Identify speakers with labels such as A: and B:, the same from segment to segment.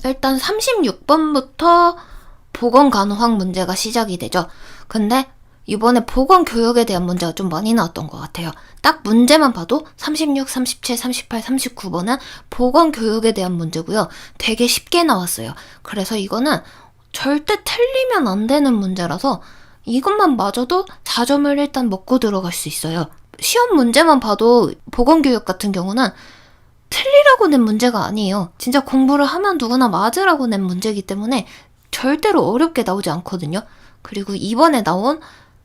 A: 일단 36번부터 보건간호학 문제가 시작이 되죠. 근데 이번에 보건교육에 대한 문제가 좀 많이 나왔던 것 같아요. 딱 문제만 봐도 36, 37, 38, 39번은 보건교육에 대한 문제고요. 되게 쉽게 나왔어요. 그래서 이거는 절대 틀리면 안 되는 문제라서 이것만 맞아도 4점을 일단 먹고 들어갈 수 있어요. 시험 문제만 봐도 보건교육 같은 경우는 틀리라고 낸 문제가 아니에요. 진짜 공부를 하면 누구나 맞으라고 낸 문제이기 때문에 절대로 어렵게 나오지 않거든요. 그리고 이번에 나온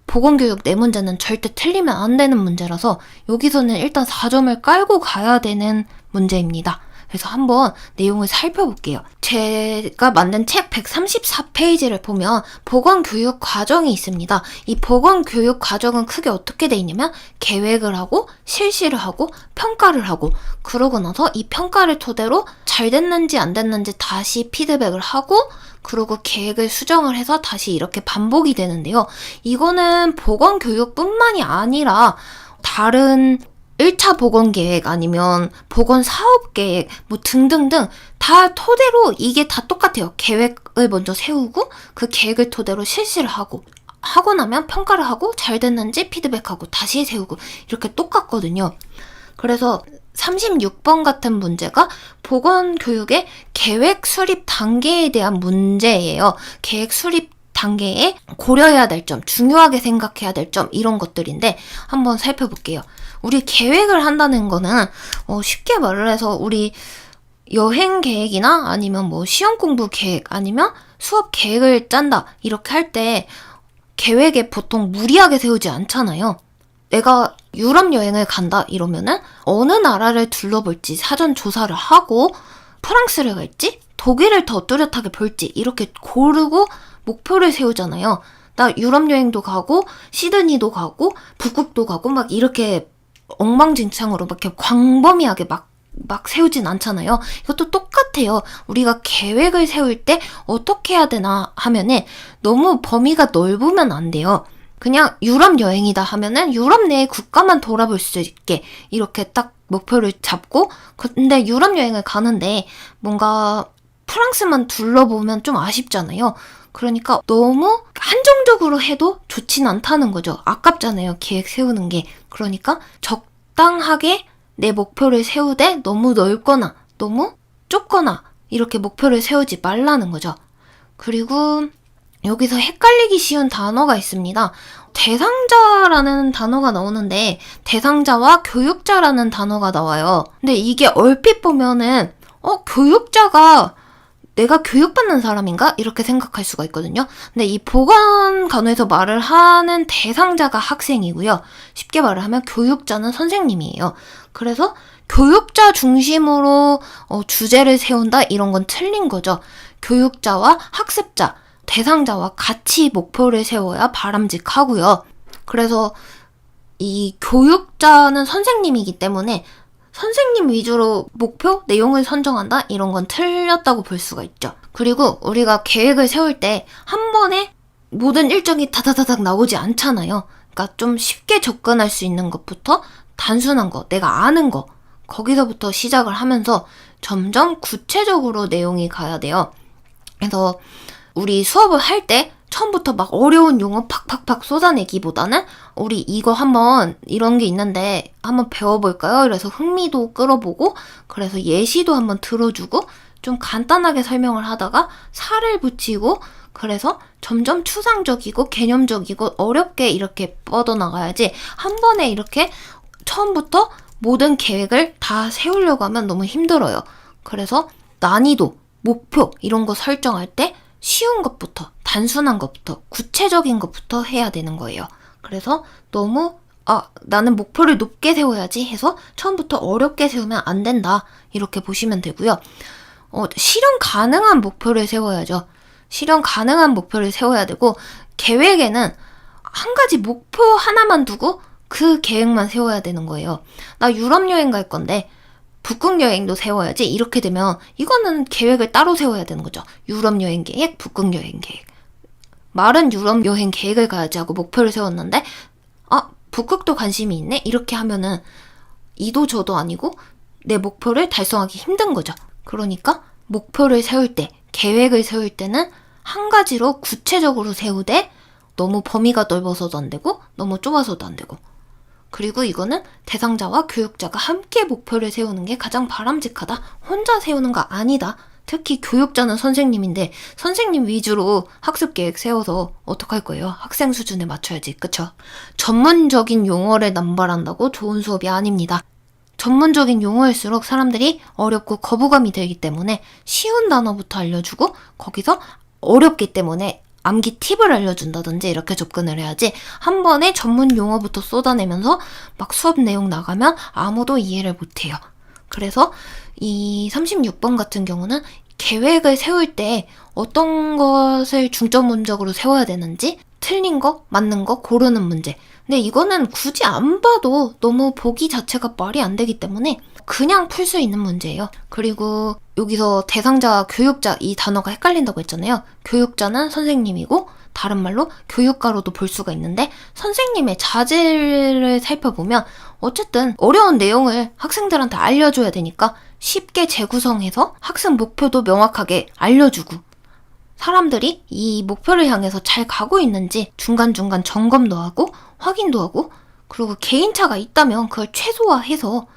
A: 보건교육 네 문제는 절대 틀리면 안 되는 문제라서 여기서는 일단 4점을 깔고 가야 되는 문제입니다. 그래서 한번 내용을 살펴볼게요. 제가 만든 책 134페이지를 보면 보건교육 과정이 있습니다. 이 보건교육 과정은 크게 어떻게 돼 있냐면 계획을 하고 실시를 하고 평가를 하고 그러고 나서 이 평가를 토대로 잘 됐는지 안 됐는지 다시 피드백을 하고 그리고 계획을 수정을 해서 다시 이렇게 반복이 되는데요. 이거는 보건교육뿐만이 아니라 다른 1차 보건계획 아니면 보건사업계획 뭐 등등등 다 토대로 이게 다 똑같아요. 계획을 먼저 세우고 그 계획을 토대로 실시를 하고 나면 평가를 하고 잘 됐는지 피드백하고 다시 세우고 이렇게 똑같거든요. 그래서 36번 같은 문제가 보건교육의 계획 수립 단계에 대한 문제예요. 계획 수립 단계에 고려해야 될 점, 중요하게 생각해야 될 점 이런 것들인데 한번 살펴볼게요. 우리 계획을 한다는 거는 쉽게 말을 해서 우리 여행 계획이나 아니면 뭐 시험 공부 계획 아니면 수업 계획을 짠다 이렇게 할 때 계획에 보통 무리하게 세우지 않잖아요. 내가 유럽 여행을 간다 이러면은 어느 나라를 둘러볼지 사전 조사를 하고 프랑스를 갈지 독일을 더 뚜렷하게 볼지 이렇게 고르고 목표를 세우잖아요. 나 유럽 여행도 가고 시드니도 가고 북극도 가고 막 이렇게 엉망진창으로 막 이렇게 광범위하게 막 세우진 않잖아요. 이것도 똑같아요. 우리가 계획을 세울 때 어떻게 해야 되나 하면은 너무 범위가 넓으면 안 돼요. 그냥 유럽 여행이다 하면은 유럽 내의 국가만 돌아볼 수 있게 이렇게 딱 목표를 잡고 근데 유럽 여행을 가는데 뭔가 프랑스만 둘러보면 좀 아쉽잖아요. 그러니까 너무 한정적으로 해도 좋진 않다는 거죠. 아깝잖아요. 계획 세우는 게. 그러니까 적당하게 내 목표를 세우되 너무 넓거나 너무 좁거나 이렇게 목표를 세우지 말라는 거죠. 그리고 여기서 헷갈리기 쉬운 단어가 있습니다. 대상자라는 단어가 나오는데 대상자와 교육자라는 단어가 나와요. 근데 이게 얼핏 보면은 교육자가 내가 교육받는 사람인가? 이렇게 생각할 수가 있거든요. 근데 이 보건간호에서 말을 하는 대상자가 학생이고요. 쉽게 말을 하면 교육자는 선생님이에요. 그래서 교육자 중심으로 주제를 세운다? 이런 건 틀린 거죠. 교육자와 학습자, 대상자와 같이 목표를 세워야 바람직하고요. 그래서 이 교육자는 선생님이기 때문에 선생님 위주로 목표, 내용을 선정한다? 이런 건 틀렸다고 볼 수가 있죠. 그리고 우리가 계획을 세울 때 한 번에 모든 일정이 다다다닥 나오지 않잖아요. 그러니까 좀 쉽게 접근할 수 있는 것부터 단순한 거, 내가 아는 거, 거기서부터 시작을 하면서 점점 구체적으로 내용이 가야 돼요. 그래서 우리 수업을 할 때 처음부터 막 어려운 용어 팍팍팍 쏟아내기보다는 우리 이거 한번 이런 게 있는데 한번 배워볼까요? 이래서 흥미도 끌어보고 그래서 예시도 한번 들어주고 좀 간단하게 설명을 하다가 살을 붙이고 그래서 점점 추상적이고 개념적이고 어렵게 이렇게 뻗어나가야지 한 번에 이렇게 처음부터 모든 계획을 다 세우려고 하면 너무 힘들어요. 그래서 난이도, 목표 이런 거 설정할 때 쉬운 것부터, 단순한 것부터, 구체적인 것부터 해야 되는 거예요. 그래서 너무 나는 목표를 높게 세워야지 해서 처음부터 어렵게 세우면 안 된다. 이렇게 보시면 되고요. 실현 가능한 목표를 세워야죠. 실현 가능한 목표를 세워야 되고 계획에는 한 가지 목표 하나만 두고 그 계획만 세워야 되는 거예요. 나 유럽 여행 갈 건데 북극 여행도 세워야지 이렇게 되면 이거는 계획을 따로 세워야 되는 거죠. 유럽 여행 계획, 북극 여행 계획. 말은 유럽 여행 계획을 가야지 하고 목표를 세웠는데 북극도 관심이 있네? 이렇게 하면은 이도 저도 아니고 내 목표를 달성하기 힘든 거죠. 그러니까 목표를 세울 때, 계획을 세울 때는 한 가지로 구체적으로 세우되 너무 범위가 넓어서도 안 되고 너무 좁아서도 안 되고, 그리고 이거는 대상자와 교육자가 함께 목표를 세우는 게 가장 바람직하다. 혼자 세우는 거 아니다. 특히 교육자는 선생님인데 선생님 위주로 학습 계획 세워서 어떡할 거예요? 학생 수준에 맞춰야지. 그쵸? 전문적인 용어를 남발한다고 좋은 수업이 아닙니다. 전문적인 용어일수록 사람들이 어렵고 거부감이 들기 때문에 쉬운 단어부터 알려주고 거기서 어렵기 때문에 암기 팁을 알려준다든지 이렇게 접근을 해야지, 한 번에 전문 용어부터 쏟아내면서 막 수업 내용 나가면 아무도 이해를 못해요. 그래서 이 36번 같은 경우는 계획을 세울 때 어떤 것을 중점적으로 세워야 되는지 틀린 거, 맞는 거 고르는 문제. 근데 이거는 굳이 안 봐도 너무 보기 자체가 말이 안 되기 때문에 그냥 풀 수 있는 문제예요. 그리고 여기서 대상자, 교육자 이 단어가 헷갈린다고 했잖아요. 교육자는 선생님이고 다른 말로 교육가로도 볼 수가 있는데, 선생님의 자질을 살펴보면 어쨌든 어려운 내용을 학생들한테 알려줘야 되니까 쉽게 재구성해서 학습 목표도 명확하게 알려주고, 사람들이 이 목표를 향해서 잘 가고 있는지 중간중간 점검도 하고 확인도 하고, 그리고 개인차가 있다면 그걸 최소화해서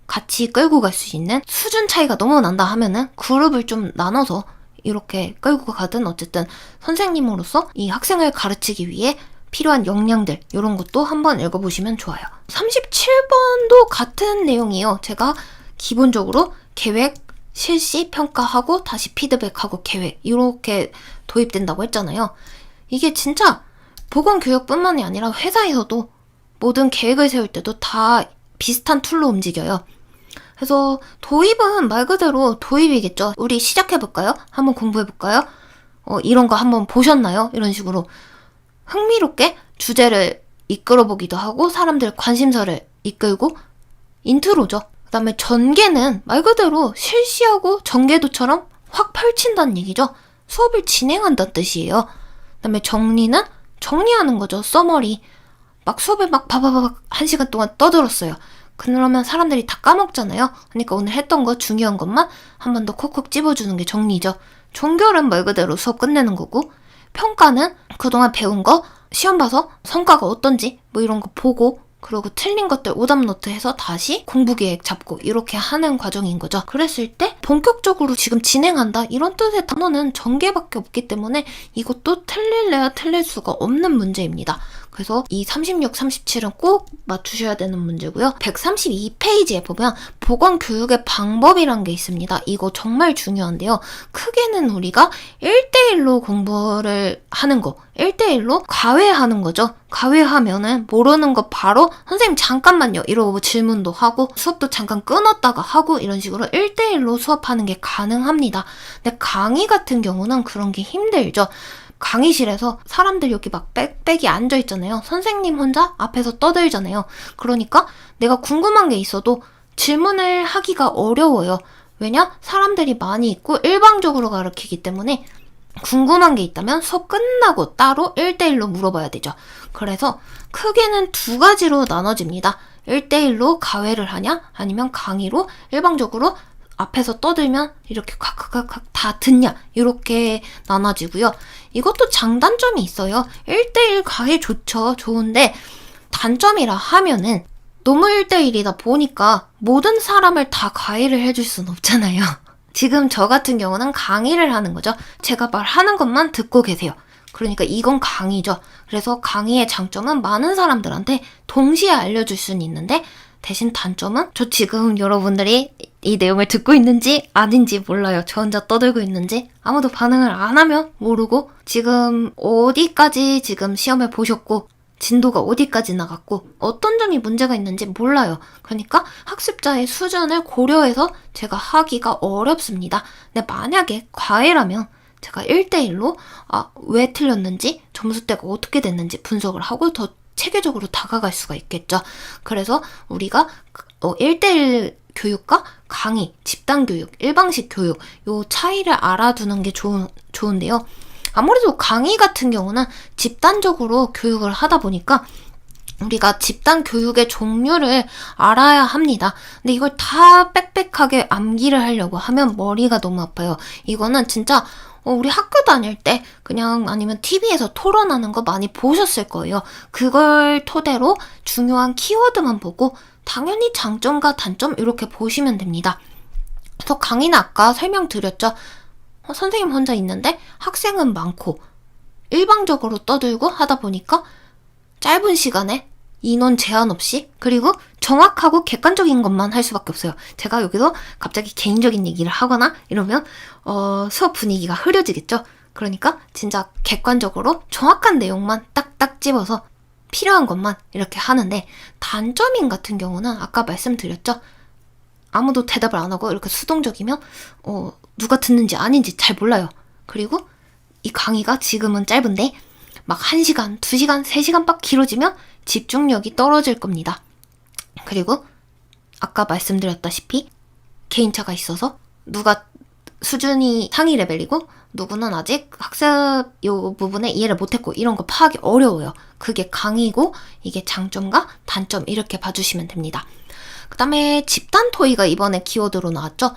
A: 같이 끌고 갈 수 있는, 수준 차이가 너무 난다 하면은 그룹을 좀 나눠서 이렇게 끌고 가든, 어쨌든 선생님으로서 이 학생을 가르치기 위해 필요한 역량들, 이런 것도 한번 읽어보시면 좋아요. 37번도 같은 내용이에요. 제가 기본적으로 계획, 실시, 평가하고 다시 피드백하고 계획, 이렇게 도입된다고 했잖아요. 이게 진짜 보건교육뿐만이 아니라 회사에서도 모든 계획을 세울 때도 다 비슷한 툴로 움직여요. 그래서 도입은 말 그대로 도입이겠죠. 우리 시작해볼까요? 한번 공부해볼까요? 이런 거 한번 보셨나요? 이런 식으로 흥미롭게 주제를 이끌어보기도 하고 사람들 관심사를 이끌고, 인트로죠. 그 다음에 전개는 말 그대로 실시하고 전개도처럼 확 펼친다는 얘기죠. 수업을 진행한다는 뜻이에요. 그 다음에 정리는 정리하는 거죠. 서머리. 막 수업을 막 바바바박 1시간 동안 떠들었어요. 그러면 사람들이 다 까먹잖아요. 그러니까 오늘 했던 거, 중요한 것만 한 번 더 콕콕 찝어주는 게 정리죠. 종결은 말 그대로 수업 끝내는 거고, 평가는 그동안 배운 거 시험 봐서 성과가 어떤지 뭐 이런 거 보고, 그리고 틀린 것들 오답노트 해서 다시 공부 계획 잡고 이렇게 하는 과정인 거죠. 그랬을 때 본격적으로 지금 진행한다 이런 뜻의 단어는 전개밖에 없기 때문에 이것도 틀릴래야 틀릴 수가 없는 문제입니다. 그래서 이 36, 37은 꼭 맞추셔야 되는 문제고요. 132페이지에 보면 보건교육의 방법이란 게 있습니다. 이거 정말 중요한데요. 크게는 우리가 1대1로 공부를 하는 거, 1대1로 과외하는 거죠. 과외하면은 모르는 거 바로 선생님 잠깐만요 이러고 질문도 하고 수업도 잠깐 끊었다가 하고 이런 식으로 1대1로 수업하는 게 가능합니다. 근데 강의 같은 경우는 그런 게 힘들죠. 강의실에서 사람들 여기 막 빽빽이 앉아있잖아요. 선생님 혼자 앞에서 떠들잖아요. 그러니까 내가 궁금한 게 있어도 질문을 하기가 어려워요. 왜냐? 사람들이 많이 있고 일방적으로 가르치기 때문에 궁금한 게 있다면 수업 끝나고 따로 1대1로 물어봐야 되죠. 그래서 크게는 두 가지로 나눠집니다. 1대1로 과외를 하냐? 아니면 강의로 일방적으로 앞에서 떠들면 이렇게 콱콱콱 다 듣냐? 이렇게 나눠지고요. 이것도 장단점이 있어요. 1대1 과외 좋죠. 좋은데 단점이라 하면은 너무 1대1이다 보니까 모든 사람을 다 과외를 해줄 순 없잖아요. 지금 저 같은 경우는 강의를 하는 거죠. 제가 말하는 것만 듣고 계세요. 그러니까 이건 강의죠. 그래서 강의의 장점은 많은 사람들한테 동시에 알려줄 수는 있는데, 대신 단점은 저 지금 여러분들이 이 내용을 듣고 있는지 아닌지 몰라요. 저 혼자 떠들고 있는지 아무도 반응을 안 하면 모르고, 지금 어디까지 지금 시험을 보셨고 진도가 어디까지 나갔고 어떤 점이 문제가 있는지 몰라요. 그러니까 학습자의 수준을 고려해서 제가 하기가 어렵습니다. 근데 만약에 과외라면 제가 1대1로 왜 틀렸는지, 점수대가 어떻게 됐는지 분석을 하고 더 체계적으로 다가갈 수가 있겠죠. 그래서 우리가 1대1 교육과 강의, 집단교육, 일방식 교육 요 차이를 알아두는 게 좋은데요. 아무래도 강의 같은 경우는 집단적으로 교육을 하다 보니까 우리가 집단 교육의 종류를 알아야 합니다. 근데 이걸 다 빽빽하게 암기를 하려고 하면 머리가 너무 아파요. 이거는 진짜 우리 학교 다닐 때 그냥 아니면 TV에서 토론하는 거 많이 보셨을 거예요. 그걸 토대로 중요한 키워드만 보고 당연히 장점과 단점 이렇게 보시면 됩니다. 그래서 강의는 아까 설명드렸죠. 선생님 혼자 있는데 학생은 많고 일방적으로 떠들고 하다 보니까 짧은 시간에 인원 제한 없이 그리고 정확하고 객관적인 것만 할 수밖에 없어요. 제가 여기서 갑자기 개인적인 얘기를 하거나 이러면 수업 분위기가 흐려지겠죠. 그러니까 진짜 객관적으로 정확한 내용만 딱딱 집어서 필요한 것만 이렇게 하는데, 단점인 같은 경우는 아까 말씀드렸죠. 아무도 대답을 안 하고 이렇게 수동적이면 누가 듣는지 아닌지 잘 몰라요. 그리고 이 강의가 지금은 짧은데 막 1시간, 2시간, 3시간 빡 길어지면 집중력이 떨어질 겁니다. 그리고 아까 말씀드렸다시피 개인차가 있어서 누가 수준이 상위 레벨이고 누구는 아직 학습 요 부분에 이해를 못했고 이런 거 파악이 어려워요. 그게 강의고 이게 장점과 단점 이렇게 봐주시면 됩니다. 그 다음에 집단 토의가 이번에 키워드로 나왔죠.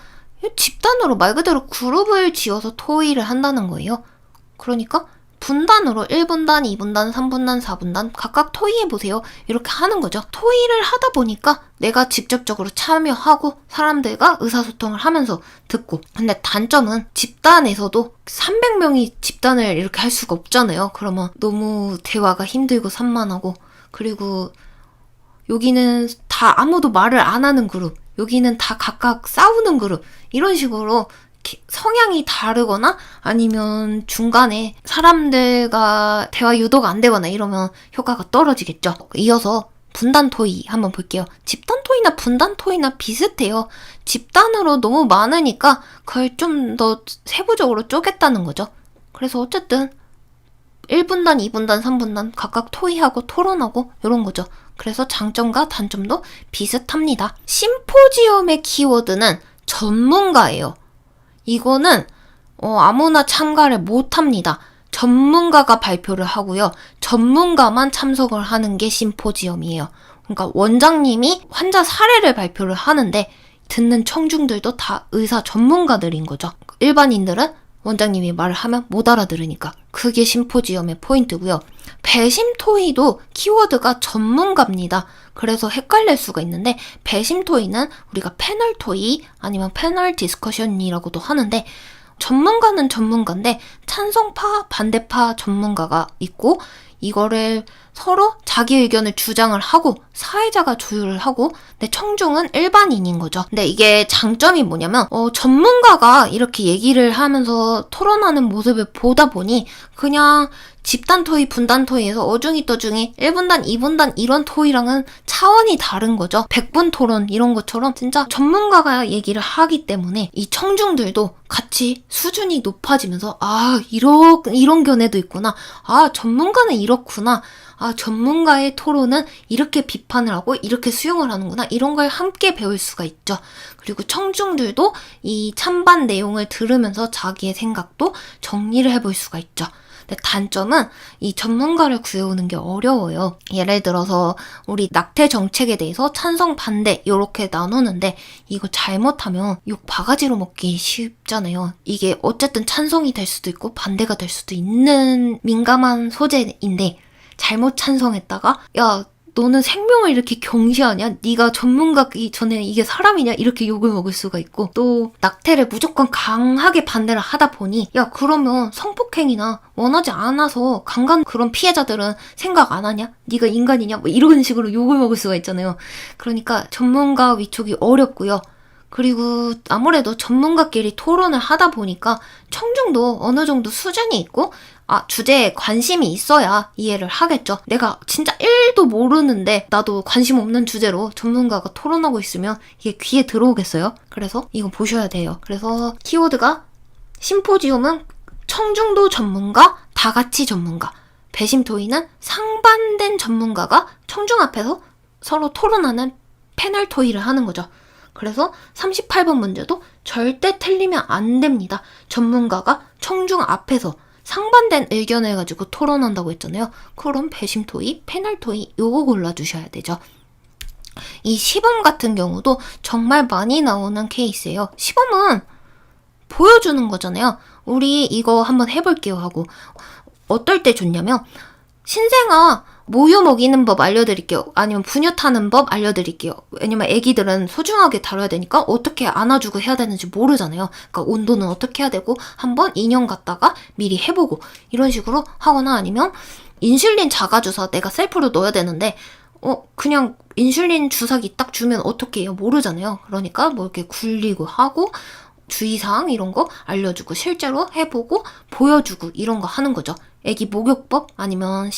A: 집단으로 말 그대로 그룹을 지어서 토의를 한다는 거예요. 그러니까 분단으로 1분단, 2분단, 3분단, 4분단 각각 토의해보세요. 이렇게 하는 거죠. 토의를 하다 보니까 내가 직접적으로 참여하고 사람들과 의사소통을 하면서 듣고. 근데 단점은 집단에서도 300명이 집단을 이렇게 할 수가 없잖아요. 그러면 너무 대화가 힘들고 산만하고, 그리고 여기는 다 아무도 말을 안 하는 그룹, 여기는 다 각각 싸우는 그룹, 이런 식으로 성향이 다르거나 아니면 중간에 사람들과 대화 유도가 안 되거나 이러면 효과가 떨어지겠죠. 이어서 분단 토의 한번 볼게요. 집단 토의나 분단 토의나 비슷해요. 집단으로 너무 많으니까 그걸 좀 더 세부적으로 쪼갰다는 거죠. 그래서 어쨌든 1분단, 2분단, 3분단 각각 토의하고 토론하고 이런 거죠. 그래서 장점과 단점도 비슷합니다. 심포지엄의 키워드는 전문가예요. 이거는 아무나 참가를 못합니다. 전문가가 발표를 하고요. 전문가만 참석을 하는 게 심포지엄이에요. 그러니까 원장님이 환자 사례를 발표를 하는데 듣는 청중들도 다 의사 전문가들인 거죠. 일반인들은 원장님이 말을 하면 못 알아들으니까. 그게 심포지엄의 포인트고요. 배심 토의도 키워드가 전문가입니다. 그래서 헷갈릴 수가 있는데, 배심 토의는 우리가 패널 토의 아니면 패널 디스커션이라고도 하는데, 전문가는 전문가인데 찬성파, 반대파 전문가가 있고, 이거를 서로 자기 의견을 주장을 하고 사회자가 조율을 하고, 근데 청중은 일반인인 거죠. 근데 이게 장점이 뭐냐면 전문가가 이렇게 얘기를 하면서 토론하는 모습을 보다 보니 그냥 집단 토의, 분단 토의에서 어중이 떠중이 1분단, 2분단 이런 토의랑은 차원이 다른 거죠. 100분 토론 이런 것처럼 진짜 전문가가 얘기를 하기 때문에 이 청중들도 같이 수준이 높아지면서 이런 견해도 있구나. 전문가는 이렇구나. 전문가의 토론은 이렇게 비판을 하고 이렇게 수용을 하는구나. 이런 걸 함께 배울 수가 있죠. 그리고 청중들도 이 찬반 내용을 들으면서 자기의 생각도 정리를 해볼 수가 있죠. 근데 단점은 이 전문가를 구해오는 게 어려워요. 예를 들어서 우리 낙태 정책에 대해서 찬성, 반대 이렇게 나누는데 이거 잘못하면 욕 바가지로 먹기 쉽잖아요. 이게 어쨌든 찬성이 될 수도 있고 반대가 될 수도 있는 민감한 소재인데, 잘못 찬성했다가 야 너는 생명을 이렇게 경시하냐? 네가 전문가기 전에 이게 사람이냐? 이렇게 욕을 먹을 수가 있고, 또 낙태를 무조건 강하게 반대를 하다 보니 야 그러면 성폭행이나 원하지 않아서 강간 그런 피해자들은 생각 안 하냐? 네가 인간이냐? 뭐 이런 식으로 욕을 먹을 수가 있잖아요. 그러니까 전문가 위촉이 어렵고요. 그리고 아무래도 전문가끼리 토론을 하다 보니까 청중도 어느 정도 수준이 있고 주제에 관심이 있어야 이해를 하겠죠. 내가 진짜 1도 모르는데 나도 관심 없는 주제로 전문가가 토론하고 있으면 이게 귀에 들어오겠어요? 그래서 이거 보셔야 돼요. 그래서 키워드가 심포지엄은 청중도 전문가, 다 같이 전문가. 배심 토의는 상반된 전문가가 청중 앞에서 서로 토론하는 패널 토의를 하는 거죠. 그래서 38번 문제도 절대 틀리면 안 됩니다. 전문가가 청중 앞에서 상반된 의견을 가지고 토론한다고 했잖아요. 그럼 배심 토의, 패널 토의 요거 골라주셔야 되죠. 이 시범 같은 경우도 정말 많이 나오는 케이스예요. 시범은 보여주는 거잖아요. 우리 이거 한번 해볼게요 하고. 어떨 때 좋냐면 신생아 모유 먹이는 법 알려드릴게요. 아니면 분유 타는 법 알려드릴게요. 왜냐면 애기들은 소중하게 다뤄야 되니까 어떻게 안아주고 해야 되는지 모르잖아요. 그러니까 온도는 어떻게 해야 되고 한번 인형 갖다가 미리 해보고 이런 식으로 하거나 아니면 인슐린 자가주사 내가 셀프로 넣어야 되는데 그냥 인슐린 주사기 딱 주면 어떻게 해요? 모르잖아요. 그러니까 뭐 이렇게 굴리고 하고 주의사항 이런 거 알려주고 실제로 해보고 보여주고 이런 거 하는 거죠. 애기 목욕법 아니면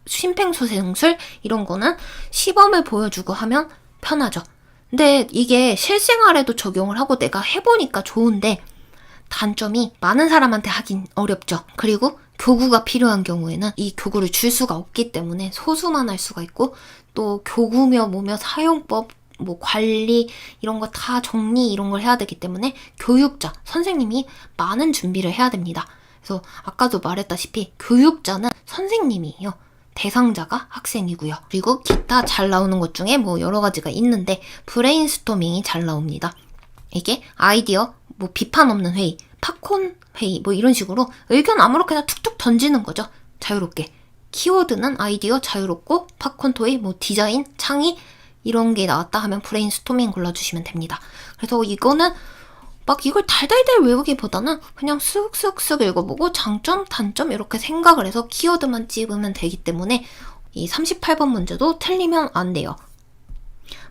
A: 심폐소생술 이런 거는 시범을 보여주고 하면 편하죠. 근데 이게 실생활에도 적용을 하고 내가 해보니까 좋은데 단점이 많은 사람한테 하긴 어렵죠. 그리고 교구가 필요한 경우에는 이 교구를 줄 수가 없기 때문에 소수만 할 수가 있고 또 교구며 뭐며 사용법 뭐 관리 이런 거 다 정리 이런 걸 해야 되기 때문에 교육자, 선생님이 많은 준비를 해야 됩니다. 그래서 아까도 말했다시피 교육자는 선생님이에요. 대상자가 학생이고요. 그리고 기타 잘 나오는 것 중에 뭐 여러 가지가 있는데 브레인스토밍이 잘 나옵니다. 이게 아이디어, 뭐 비판 없는 회의, 팝콘 회의 뭐 이런 식으로 의견 아무렇게나 툭툭 던지는 거죠. 자유롭게. 키워드는 아이디어 자유롭고 팝콘 토의, 뭐 디자인, 창의 이런 게 나왔다 하면 브레인스토밍 골라주시면 됩니다. 그래서 이거는 막 이걸 달달달 외우기보다는 그냥 쓱쓱쓱 읽어보고 장점, 단점 이렇게 생각을 해서 키워드만 찍으면 되기 때문에 이 38번 문제도 틀리면 안 돼요.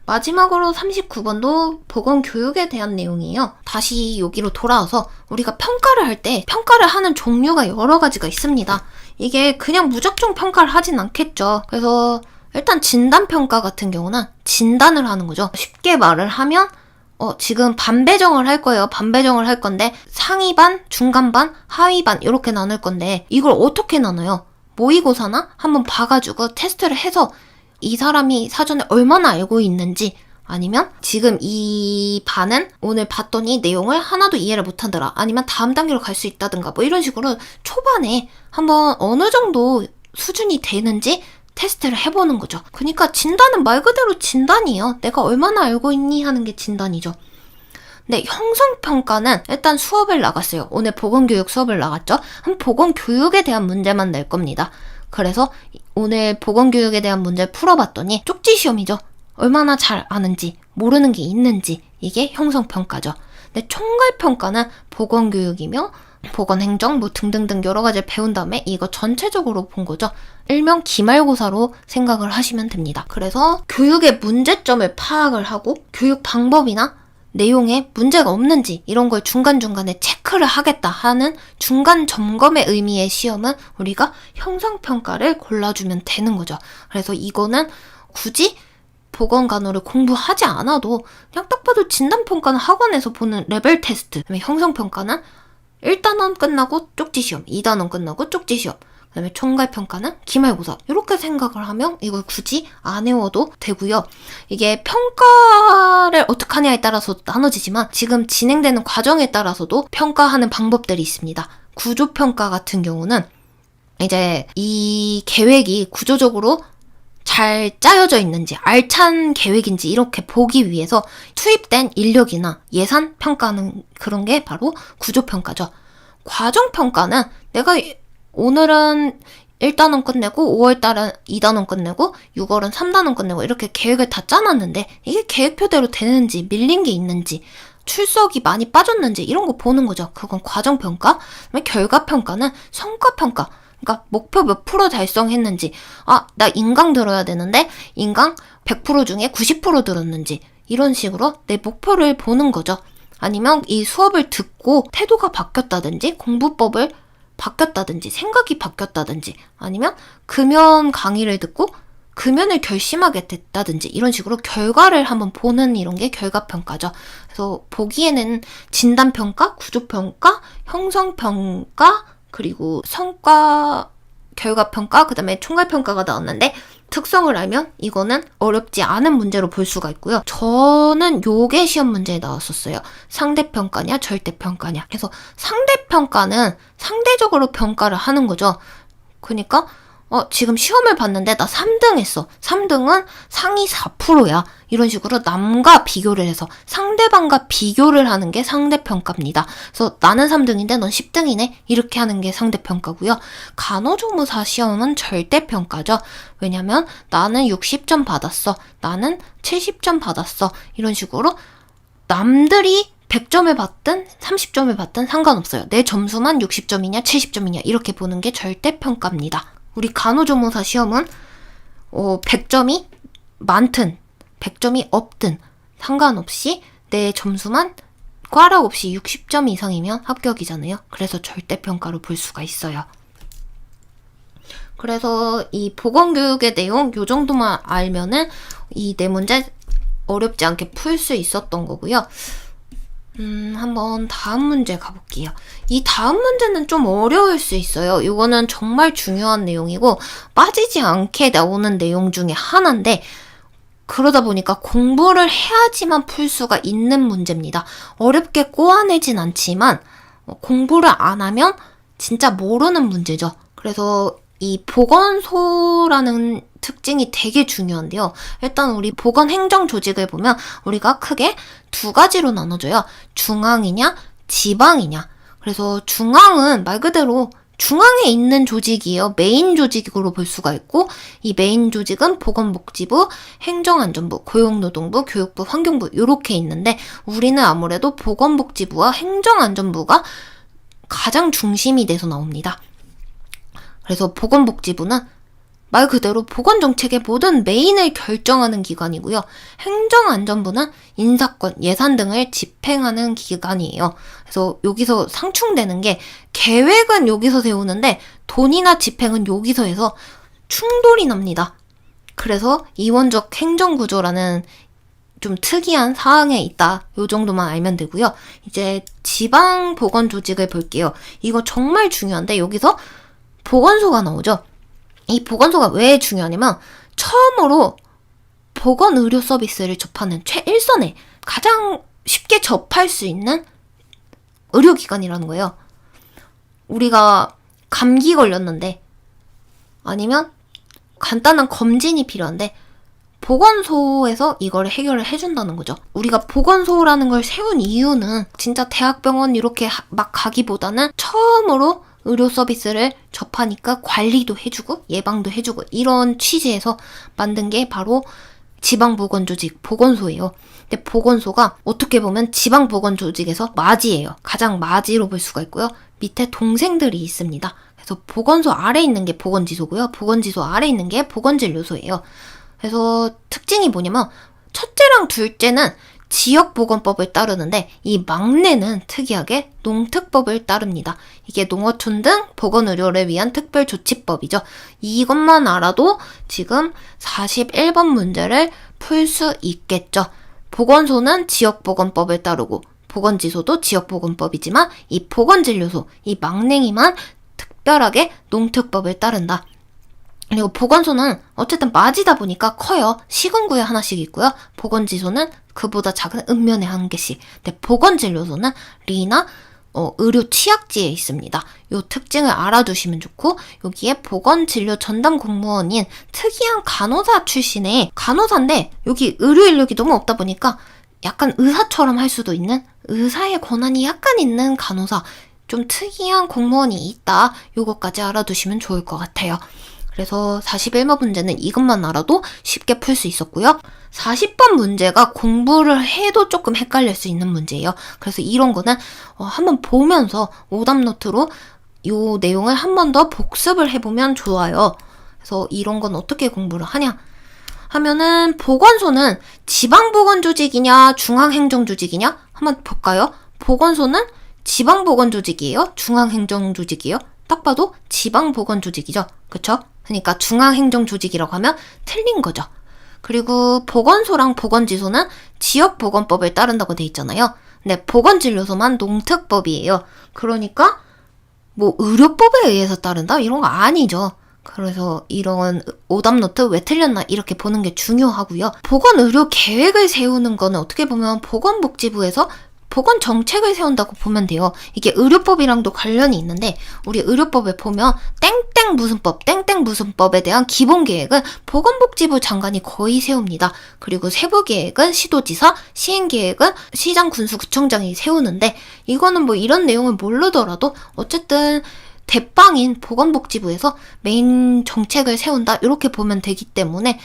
A: 마지막으로 39번도 보건교육에 대한 내용이에요. 다시 여기로 돌아와서 우리가 평가를 할 때 평가를 하는 종류가 여러 가지가 있습니다. 이게 그냥 무작정 평가를 하진 않겠죠. 그래서 일단 진단평가 같은 경우는 진단을 하는 거죠. 쉽게 말을 하면 지금 반 배정을 할 거예요. 반 배정을 할 건데 상위 반, 중간 반, 하위 반 이렇게 나눌 건데 이걸 어떻게 나눠요? 모의고사나 한번 봐가지고 테스트를 해서 이 사람이 사전에 얼마나 알고 있는지 아니면 지금 이 반은 오늘 봤더니 내용을 하나도 이해를 못하더라. 아니면 다음 단계로 갈 수 있다든가 뭐 이런 식으로 초반에 한번 어느 정도 수준이 되는지 테스트를 해보는 거죠. 그러니까 진단은 말 그대로 진단이에요. 내가 얼마나 알고 있니 하는 게 진단이죠. 근데 형성평가는 일단 수업을 나갔어요. 오늘 보건교육 수업을 나갔죠. 한 보건교육에 대한 문제만 낼 겁니다. 그래서 오늘 보건교육에 대한 문제를 풀어봤더니 쪽지시험이죠. 얼마나 잘 아는지, 모르는 게 있는지 이게 형성평가죠. 근데 총괄평가는 보건교육이며 보건행정 뭐 등등등 여러 가지를 배운 다음에 이거 전체적으로 본 거죠. 일명 기말고사로 생각을 하시면 됩니다. 그래서 교육의 문제점을 파악을 하고 교육 방법이나 내용에 문제가 없는지 이런 걸 중간중간에 체크를 하겠다 하는 중간 점검의 의미의 시험은 우리가 형성평가를 골라주면 되는 거죠. 그래서 이거는 굳이 보건간호를 공부하지 않아도 그냥 딱 봐도 진단평가는 학원에서 보는 레벨 테스트, 그다음에 형성평가는 1단원 끝나고 쪽지시험, 2단원 끝나고 쪽지시험, 그 다음에 총괄평가는 기말고사 이렇게 생각을 하면 이걸 굳이 안 외워도 되고요. 이게 평가를 어떻게 하냐에 따라서 나눠지지만 지금 진행되는 과정에 따라서도 평가하는 방법들이 있습니다. 구조평가 같은 경우는 이제 이 계획이 구조적으로 잘 짜여져 있는지 알찬 계획인지 이렇게 보기 위해서 투입된 인력이나 예산 평가하는 그런 게 바로 구조평가죠. 과정평가는 내가 오늘은 1단원 끝내고 5월달은 2단원 끝내고 6월은 3단원 끝내고 이렇게 계획을 다 짜놨는데 이게 계획표대로 되는지 밀린 게 있는지 출석이 많이 빠졌는지 이런 거 보는 거죠. 그건 과정평가. 그다음에 결과평가는 성과평가. 그러니까 목표 몇 프로 달성했는지 나 인강 들어야 되는데 인강 100% 중에 90% 들었는지 이런 식으로 내 목표를 보는 거죠. 아니면 이 수업을 듣고 태도가 바뀌었다든지 공부법을 바뀌었다든지 생각이 바뀌었다든지 아니면 금연 강의를 듣고 금연을 결심하게 됐다든지 이런 식으로 결과를 한번 보는 이런 게 결과평가죠. 그래서 보기에는 진단평가, 구조평가, 형성평가 그리고 성과 결과평가, 그 다음에 총괄평가가 나왔는데 특성을 알면 이거는 어렵지 않은 문제로 볼 수가 있고요. 저는 요게 시험 문제에 나왔었어요. 상대평가냐 절대평가냐. 그래서 상대평가는 상대적으로 평가를 하는 거죠. 그러니까 지금 시험을 봤는데 나 3등 했어. 3등은 상위 4%야. 이런 식으로 남과 비교를 해서 상대방과 비교를 하는 게 상대평가입니다. 그래서 나는 3등인데 넌 10등이네. 이렇게 하는 게 상대평가고요. 간호조무사 시험은 절대평가죠. 왜냐면 나는 60점 받았어. 나는 70점 받았어. 이런 식으로 남들이 100점을 받든 30점을 받든 상관없어요. 내 점수만 60점이냐 70점이냐 이렇게 보는 게 절대평가입니다. 우리 간호조무사 시험은 100점이 많든 100점이 없든 상관없이 내 점수만 꽈락 없이 60점 이상이면 합격이잖아요. 그래서 절대평가로 볼 수가 있어요. 그래서 이 보건교육의 내용 요 정도만 알면은 이 네 문제 어렵지 않게 풀 수 있었던 거고요. 한번 다음 문제 가볼게요. 이 다음 문제는 좀 어려울 수 있어요. 이거는 정말 중요한 내용이고 빠지지 않게 나오는 내용 중에 하나인데 그러다 보니까 공부를 해야지만 풀 수가 있는 문제입니다. 어렵게 꼬아내진 않지만 공부를 안 하면 진짜 모르는 문제죠. 그래서 이 보건소라는 특징이 되게 중요한데요. 일단 우리 보건행정조직을 보면 우리가 크게 두 가지로 나눠져요. 중앙이냐, 지방이냐. 그래서 중앙은 말 그대로 중앙에 있는 조직이에요. 메인 조직으로 볼 수가 있고 이 메인 조직은 보건복지부, 행정안전부, 고용노동부, 교육부, 환경부 이렇게 있는데 우리는 아무래도 보건복지부와 행정안전부가 가장 중심이 돼서 나옵니다. 그래서 보건복지부는 말 그대로 보건정책의 모든 메인을 결정하는 기관이고요. 행정안전부는 인사권, 예산 등을 집행하는 기관이에요. 그래서 여기서 상충되는 게 계획은 여기서 세우는데 돈이나 집행은 여기서 해서 충돌이 납니다. 그래서 이원적 행정구조라는 좀 특이한 사항에 있다. 요 정도만 알면 되고요. 이제 지방보건조직을 볼게요. 이거 정말 중요한데 여기서 보건소가 나오죠. 이 보건소가 왜 중요하냐면 처음으로 보건의료 서비스를 접하는 최일선에 가장 쉽게 접할 수 있는 의료기관이라는 거예요. 우리가 감기 걸렸는데 아니면 간단한 검진이 필요한데 보건소에서 이걸 해결을 해준다는 거죠. 우리가 보건소라는 걸 세운 이유는 진짜 대학병원 이렇게 막 가기보다는 처음으로 의료 서비스를 접하니까 관리도 해주고 예방도 해주고 이런 취지에서 만든 게 바로 지방보건조직 보건소예요. 근데 보건소가 어떻게 보면 지방보건조직에서 마지예요. 가장 마지로 볼 수가 있고요. 밑에 동생들이 있습니다. 그래서 보건소 아래 있는 게 보건지소고요. 보건지소 아래 있는 게 보건진료소예요. 그래서 특징이 뭐냐면 첫째랑 둘째는 지역보건법을 따르는데 이 막내는 특이하게 농특법을 따릅니다. 이게 농어촌 등 보건의료를 위한 특별조치법이죠. 이것만 알아도 지금 41번 문제를 풀 수 있겠죠. 보건소는 지역보건법을 따르고 보건지소도 지역보건법이지만 이 보건진료소, 이 막냉이만 특별하게 농특법을 따른다. 그리고 보건소는 어쨌든 맞이다 보니까 커요. 시군구에 하나씩 있고요. 보건지소는 그보다 작은 읍면에 한 개씩. 근데 보건진료소는 리나 의료 취약지에 있습니다. 요 특징을 알아두시면 좋고 여기에 보건진료 전담 공무원인 특이한 간호사 출신의 간호사인데 여기 의료 인력이 너무 없다 보니까 약간 의사처럼 할 수도 있는 의사의 권한이 약간 있는 간호사 좀 특이한 공무원이 있다. 요것까지 알아두시면 좋을 것 같아요. 그래서 41번 문제는 이것만 알아도 쉽게 풀 수 있었고요. 40번 문제가 공부를 해도 조금 헷갈릴 수 있는 문제예요. 그래서 이런 거는 한번 보면서 오답노트로 이 내용을 한 번 더 복습을 해보면 좋아요. 그래서 이런 건 어떻게 공부를 하냐 하면은 보건소는 지방보건조직이냐 중앙행정조직이냐 한번 볼까요? 보건소는 지방보건조직이에요? 중앙행정조직이에요? 딱 봐도 지방보건조직이죠. 그쵸? 그러니까 중앙행정조직이라고 하면 틀린 거죠. 그리고 보건소랑 보건지소는 지역보건법을 따른다고 돼 있잖아요. 근데 보건진료소만 농특법이에요. 그러니까 뭐 의료법에 의해서 따른다? 이런 거 아니죠. 그래서 이런 오답노트 왜 틀렸나 이렇게 보는 게 중요하고요. 보건의료 계획을 세우는 거는 어떻게 보면 보건복지부에서 보건 정책을 세운다고 보면 돼요. 이게 의료법이랑도 관련이 있는데 우리 의료법에 보면 땡땡 무슨 법, 땡땡 무슨 법에 대한 기본 계획은 보건복지부 장관이 거의 세웁니다. 그리고 세부 계획은 시도지사, 시행 계획은 시장, 군수, 구청장이 세우는데 이거는 뭐 이런 내용을 모르더라도 어쨌든 대빵인 보건복지부에서 메인 정책을 세운다 이렇게 보면 되기 때문에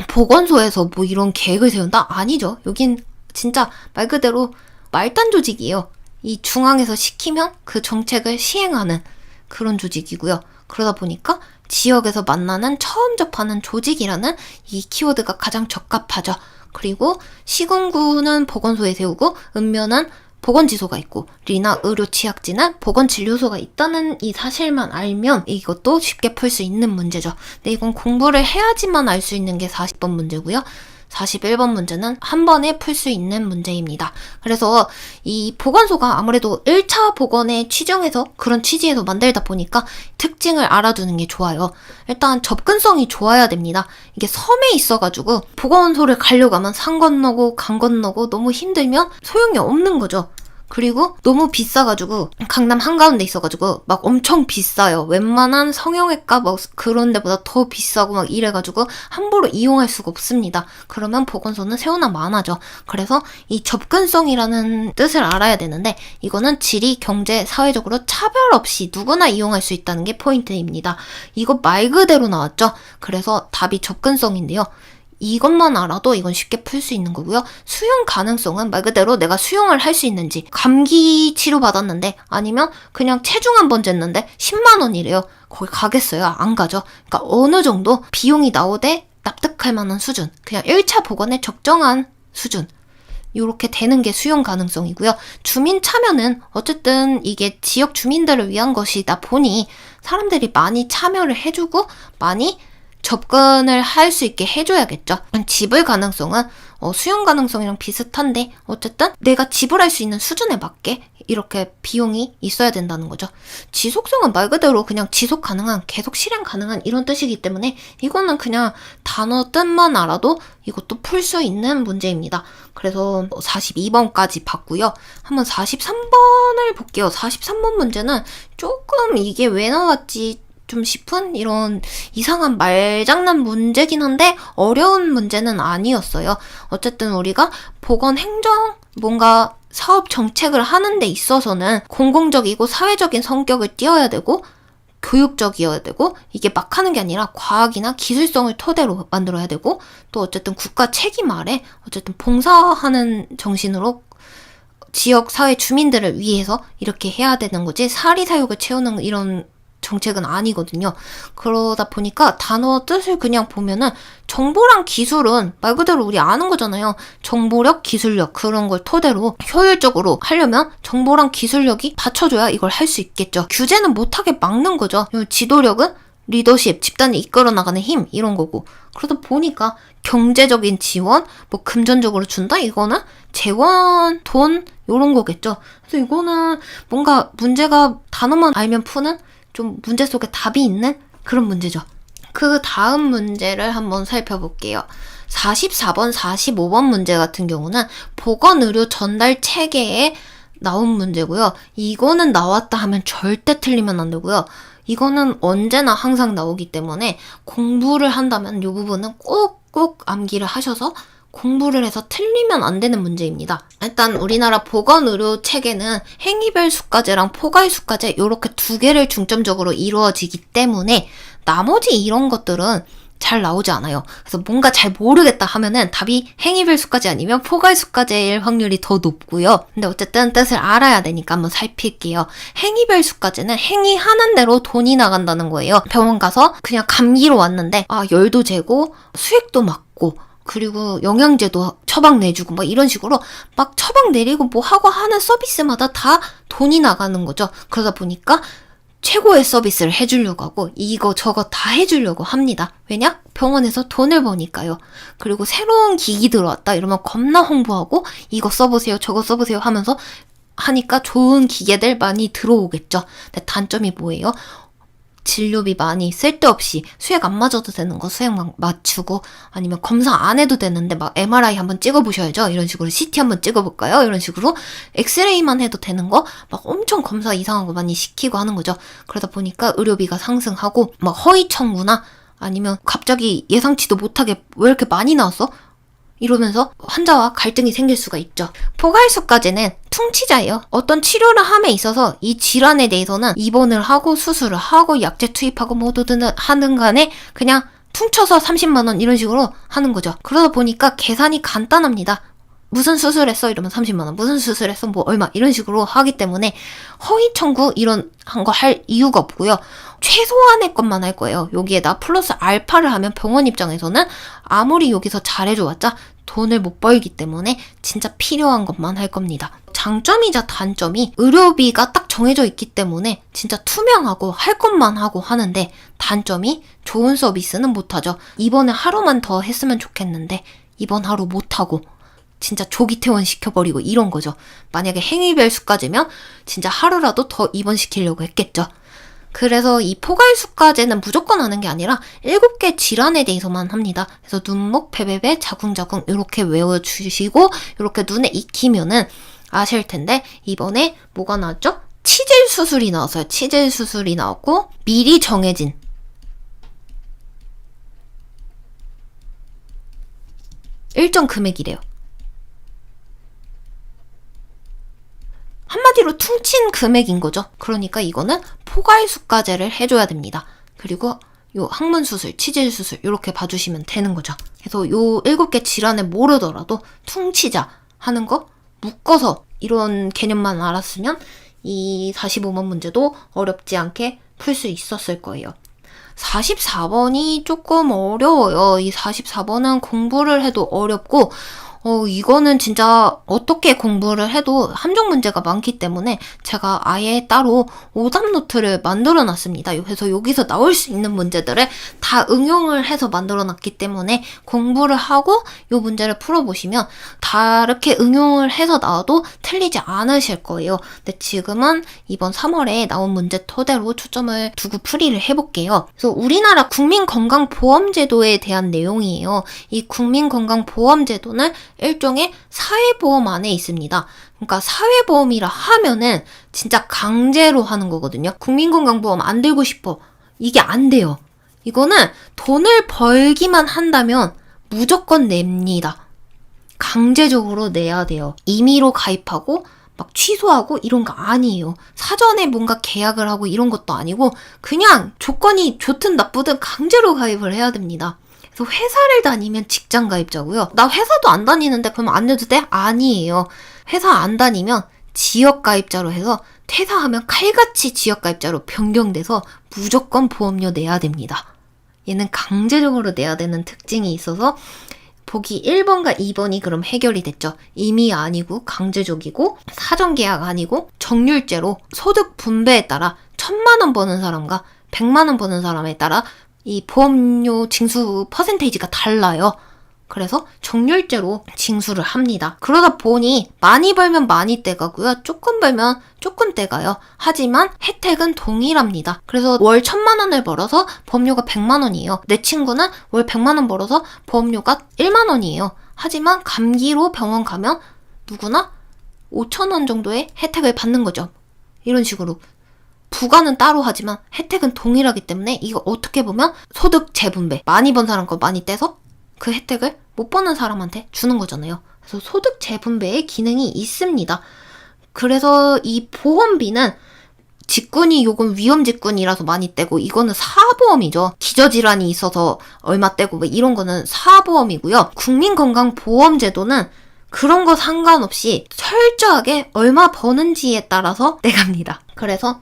A: 보건소에서 뭐 이런 계획을 세운다? 아니죠. 여긴 진짜 말 그대로 말단 조직이에요. 이 중앙에서 시키면 그 정책을 시행하는 그런 조직이고요. 그러다 보니까 지역에서 만나는 처음 접하는 조직이라는 이 키워드가 가장 적합하죠. 그리고 시군구는 보건소에 세우고 읍면은 보건지소가 있고 리나 의료치약지는 보건진료소가 있다는 이 사실만 알면 이것도 쉽게 풀 수 있는 문제죠. 근데 이건 공부를 해야지만 알 수 있는 게 40번 문제고요. 41번 문제는 한 번에 풀 수 있는 문제입니다. 그래서 이 보건소가 아무래도 1차 보건에 취정해서 그런 취지에서 만들다 보니까 특징을 알아두는 게 좋아요. 일단 접근성이 좋아야 됩니다. 이게 섬에 있어가지고 보건소를 가려고 하면 산 건너고 강 건너고 너무 힘들면 소용이 없는 거죠. 그리고 너무 비싸가지고 강남 한가운데 있어가지고 막 엄청 비싸요. 웬만한 성형외과 뭐 그런 데보다 더 비싸고 막 이래가지고 함부로 이용할 수가 없습니다. 그러면 보건소는 세우나 마나죠. 그래서 이 접근성이라는 뜻을 알아야 되는데 이거는 지리, 경제, 사회적으로 차별 없이 누구나 이용할 수 있다는 게 포인트입니다. 이거 말 그대로 나왔죠. 그래서 답이 접근성인데요. 이것만 알아도 이건 쉽게 풀 수 있는 거고요. 수용 가능성은 말 그대로 내가 수용을 할 수 있는지, 감기 치료 받았는데 아니면 그냥 체중 한번 쟀는데 10만 원이래요. 거기 가겠어요? 안 가죠. 그러니까 어느 정도 비용이 나오되 납득할 만한 수준, 그냥 1차 보건에 적정한 수준, 이렇게 되는 게 수용 가능성이고요. 주민 참여는 어쨌든 이게 지역 주민들을 위한 것이다 보니 사람들이 많이 참여를 해주고 많이 접근을 할 수 있게 해줘야겠죠. 지불 가능성은 수용 가능성이랑 비슷한데 어쨌든 내가 지불할 수 있는 수준에 맞게 이렇게 비용이 있어야 된다는 거죠. 지속성은 말 그대로 그냥 지속 가능한, 계속 실행 가능한 이런 뜻이기 때문에 이거는 그냥 단어 뜻만 알아도 이것도 풀 수 있는 문제입니다. 그래서 42번까지 봤고요. 한번 43번을 볼게요. 43번 문제는 조금 이게 왜 나왔지 좀 싶은 이런 이상한 말장난 문제긴 한데 어려운 문제는 아니었어요. 어쨌든 우리가 보건행정 뭔가 사업 정책을 하는 데 있어서는 공공적이고 사회적인 성격을 띄어야 되고 교육적이어야 되고 이게 막 하는 게 아니라 과학이나 기술성을 토대로 만들어야 되고 또 어쨌든 국가 책임 아래 어쨌든 봉사하는 정신으로 지역 사회 주민들을 위해서 이렇게 해야 되는 거지 사리사욕을 채우는 이런 정책은 아니거든요. 그러다 보니까 단어 뜻을 그냥 보면은 정보랑 기술은 말 그대로 우리 아는 거잖아요. 정보력, 기술력 그런 걸 토대로 효율적으로 하려면 정보랑 기술력이 받쳐줘야 이걸 할 수 있겠죠. 규제는 못하게 막는 거죠. 지도력은 리더십, 집단을 이끌어 나가는 힘 이런 거고 그러다 보니까 경제적인 지원, 뭐 금전적으로 준다? 이거는 재원, 돈 이런 거겠죠. 그래서 이거는 뭔가 문제가 단어만 알면 푸는 좀 문제 속에 답이 있는 그런 문제죠. 그 다음 문제를 한번 살펴볼게요. 44번, 45번 문제 같은 경우는 보건의료 전달 체계에 나온 문제고요. 이거는 나왔다 하면 절대 틀리면 안 되고요. 이거는 언제나 항상 나오기 때문에 공부를 한다면 이 부분은 꼭꼭 암기를 하셔서 공부를 해서 틀리면 안 되는 문제입니다. 일단 우리나라 보건의료 체계는 행위별 수과제랑 포괄 수과제 이렇게 두 개를 중점적으로 이루어지기 때문에 나머지 이런 것들은 잘 나오지 않아요. 그래서 뭔가 잘 모르겠다 하면은 답이 행위별 수과제 아니면 포괄 수과제일 확률이 더 높고요. 근데 어쨌든 뜻을 알아야 되니까 한번 살필게요. 행위별 수과제는 행위하는 대로 돈이 나간다는 거예요. 병원 가서 그냥 감기로 왔는데 열도 재고 수액도 맞고 그리고 영양제도 처방 내주고 막 이런 식으로 막 처방 내리고 뭐 하고 하는 서비스마다 다 돈이 나가는 거죠. 그러다 보니까 최고의 서비스를 해주려고 하고 이거 저거 다 해주려고 합니다. 왜냐? 병원에서 돈을 버니까요. 그리고 새로운 기기 들어왔다 이러면 겁나 홍보하고 이거 써보세요 저거 써보세요 하면서 하니까 좋은 기계들 많이 들어오겠죠. 근데 단점이 뭐예요? 진료비 많이 쓸데없이 수액 안 맞아도 되는 거 수액 막 맞추고, 아니면 검사 안 해도 되는데 막 MRI 한번 찍어보셔야죠, 이런 식으로. CT 한번 찍어볼까요, 이런 식으로. 엑스레이만 해도 되는 거 막 엄청 검사 이상한 거 많이 시키고 하는 거죠. 그러다 보니까 의료비가 상승하고, 막 허위 청구나 아니면 갑자기 예상치도 못하게 왜 이렇게 많이 나왔어? 이러면서 환자와 갈등이 생길 수가 있죠. 포괄수까지는 퉁치자예요. 어떤 치료를 함에 있어서 이 질환에 대해서는 입원을 하고 수술을 하고 약제 투입하고 뭐든 하는 간에 그냥 퉁쳐서 30만 원 이런 식으로 하는 거죠. 그러다 보니까 계산이 간단합니다. 무슨 수술했어? 이러면 30만 원. 무슨 수술했어? 뭐 얼마? 이런 식으로 하기 때문에 허위 청구 이런 한 거 할 이유가 없고요. 최소한의 것만 할 거예요. 여기에다 플러스 알파를 하면 병원 입장에서는 아무리 여기서 잘해줘봤자 돈을 못 벌기 때문에 진짜 필요한 것만 할 겁니다. 장점이자 단점이 의료비가 딱 정해져 있기 때문에 진짜 투명하고 할 것만 하고 하는데, 단점이 좋은 서비스는 못하죠. 이번에 하루만 더 했으면 좋겠는데 이번 하루 못하고 진짜 조기 퇴원시켜버리고 이런 거죠. 만약에 행위별 수까지면 진짜 하루라도 더 입원시키려고 했겠죠. 그래서 이 포괄수까지는 무조건 하는 게 아니라 7개 질환에 대해서만 합니다. 그래서 눈목, 베베베, 자궁자궁 이렇게 외워주시고 이렇게 눈에 익히면은 아실 텐데, 이번에 뭐가 나왔죠? 치질 수술이 나왔어요. 치질 수술이 나왔고, 미리 정해진 일정 금액이래요. 한마디로 퉁친 금액인 거죠. 그러니까 이거는 포괄수가제를 해줘야 됩니다. 그리고 요 항문수술, 치질수술 이렇게 봐주시면 되는 거죠. 그래서 요 7개 질환을 모르더라도 퉁치자 하는 거 묶어서 이런 개념만 알았으면 이 45번 문제도 어렵지 않게 풀 수 있었을 거예요. 44번이 조금 어려워요. 이 44번은 공부를 해도 어렵고, 이거는 진짜 어떻게 공부를 해도 함정 문제가 많기 때문에 제가 아예 따로 오답 노트를 만들어 놨습니다. 그래서 여기서 나올 수 있는 문제들을 다 응용을 해서 만들어 놨기 때문에 공부를 하고 이 문제를 풀어보시면 다르게 응용을 해서 나와도 틀리지 않으실 거예요. 근데 지금은 이번 3월에 나온 문제 토대로 초점을 두고 풀이를 해볼게요. 그래서 우리나라 국민건강보험제도에 대한 내용이에요. 이 국민건강보험제도는 일종의 사회보험 안에 있습니다. 그러니까 사회보험이라 하면은 진짜 강제로 하는 거거든요. 국민건강보험 안 들고 싶어. 이게 안 돼요. 이거는 돈을 벌기만 한다면 무조건 냅니다. 강제적으로 내야 돼요. 임의로 가입하고 막 취소하고 이런 거 아니에요. 사전에 뭔가 계약을 하고 이런 것도 아니고 그냥 조건이 좋든 나쁘든 강제로 가입을 해야 됩니다. 그래서 회사를 다니면 직장 가입자고요. 나 회사도 안 다니는데 그럼 안 내도 돼? 아니에요. 회사 안 다니면 지역 가입자로 해서 퇴사하면 칼같이 지역 가입자로 변경돼서 무조건 보험료 내야 됩니다. 얘는 강제적으로 내야 되는 특징이 있어서 보기 1번과 2번이 그럼 해결이 됐죠. 임의 아니고 강제적이고 사전 계약 아니고 정률제로 소득 분배에 따라 1,000만 원 버는 사람과 100만 원 버는 사람에 따라 이 보험료 징수 퍼센테이지가 달라요. 그래서 정률제로 징수를 합니다. 그러다 보니 많이 벌면 많이 떼가고요. 조금 벌면 조금 떼가요. 하지만 혜택은 동일합니다. 그래서 월 1,000만 원을 벌어서 보험료가 100만 원이에요. 내 친구는 월 100만 원 벌어서 보험료가 1만 원이에요. 하지만 감기로 병원 가면 누구나 5천 원 정도의 혜택을 받는 거죠. 이런 식으로. 부과는 따로 하지만 혜택은 동일하기 때문에 이거 어떻게 보면 소득 재분배. 많이 번 사람 거 많이 떼서 그 혜택을 못 버는 사람한테 주는 거잖아요. 그래서 소득 재분배의 기능이 있습니다. 그래서 이 보험비는 직군이 요건 위험 직군이라서 많이 떼고 이거는 사보험이죠. 기저질환이 있어서 얼마 떼고 뭐 이런 거는 사보험이고요. 국민건강보험제도는 그런 거 상관없이 철저하게 얼마 버는지에 따라서 떼갑니다. 그래서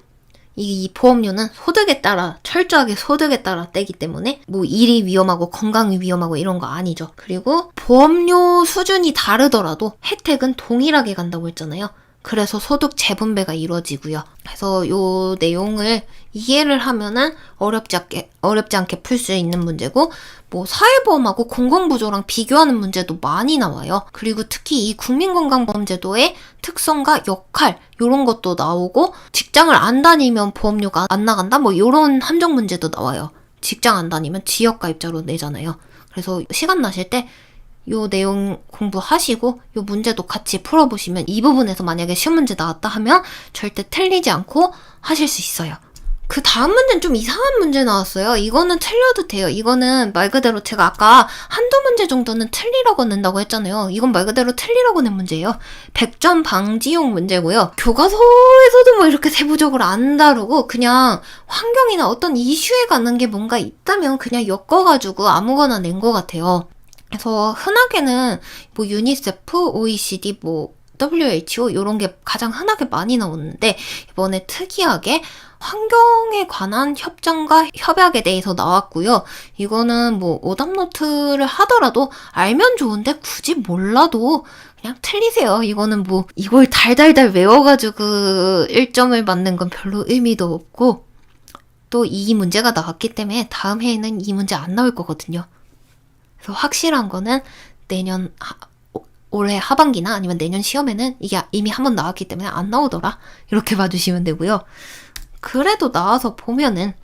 A: 이 보험료는 소득에 따라 철저하게 소득에 따라 떼기 때문에 뭐 일이 위험하고 건강이 위험하고 이런 거 아니죠. 그리고 보험료 수준이 다르더라도 혜택은 동일하게 간다고 했잖아요. 그래서 소득 재분배가 이루어지고요. 그래서 요 내용을 이해를 하면은 어렵지 않게 풀 수 있는 문제고, 뭐 사회보험하고 공공부조랑 비교하는 문제도 많이 나와요. 그리고 특히 이 국민건강보험제도의 특성과 역할 요런 것도 나오고, 직장을 안 다니면 보험료가 안 나간다 뭐 요런 함정 문제도 나와요. 직장 안 다니면 지역가입자로 내잖아요. 그래서 시간 나실 때 요 내용 공부하시고 요 문제도 같이 풀어보시면, 이 부분에서 만약에 시험 문제 나왔다 하면 절대 틀리지 않고 하실 수 있어요. 그 다음 문제는 좀 이상한 문제 나왔어요. 이거는 틀려도 돼요. 이거는 말 그대로 제가 아까 한두 문제 정도는 틀리라고 낸다고 했잖아요. 이건 말 그대로 틀리라고 낸 문제예요. 100점 방지용 문제고요. 교과서에서도 뭐 이렇게 세부적으로 안 다루고, 그냥 환경이나 어떤 이슈에 관한 게 뭔가 있다면 그냥 엮어가지고 아무거나 낸 것 같아요. 그래서 흔하게는 뭐 유니세프, OECD, 뭐 WHO 이런 게 가장 흔하게 많이 나오는데, 이번에 특이하게 환경에 관한 협정과 협약에 대해서 나왔고요. 이거는 뭐 오답노트를 하더라도 알면 좋은데 굳이 몰라도 그냥 틀리세요. 이거는 뭐 이걸 달달달 외워가지고 1점을 받는 건 별로 의미도 없고, 또 이 문제가 나왔기 때문에 다음 해에는 이 문제 안 나올 거거든요. 그래서 확실한 거는 올해 하반기나 아니면 내년 시험에는 이게 이미 한번 나왔기 때문에 안 나오더라, 이렇게 봐주시면 되고요. 그래도 나와서 보면은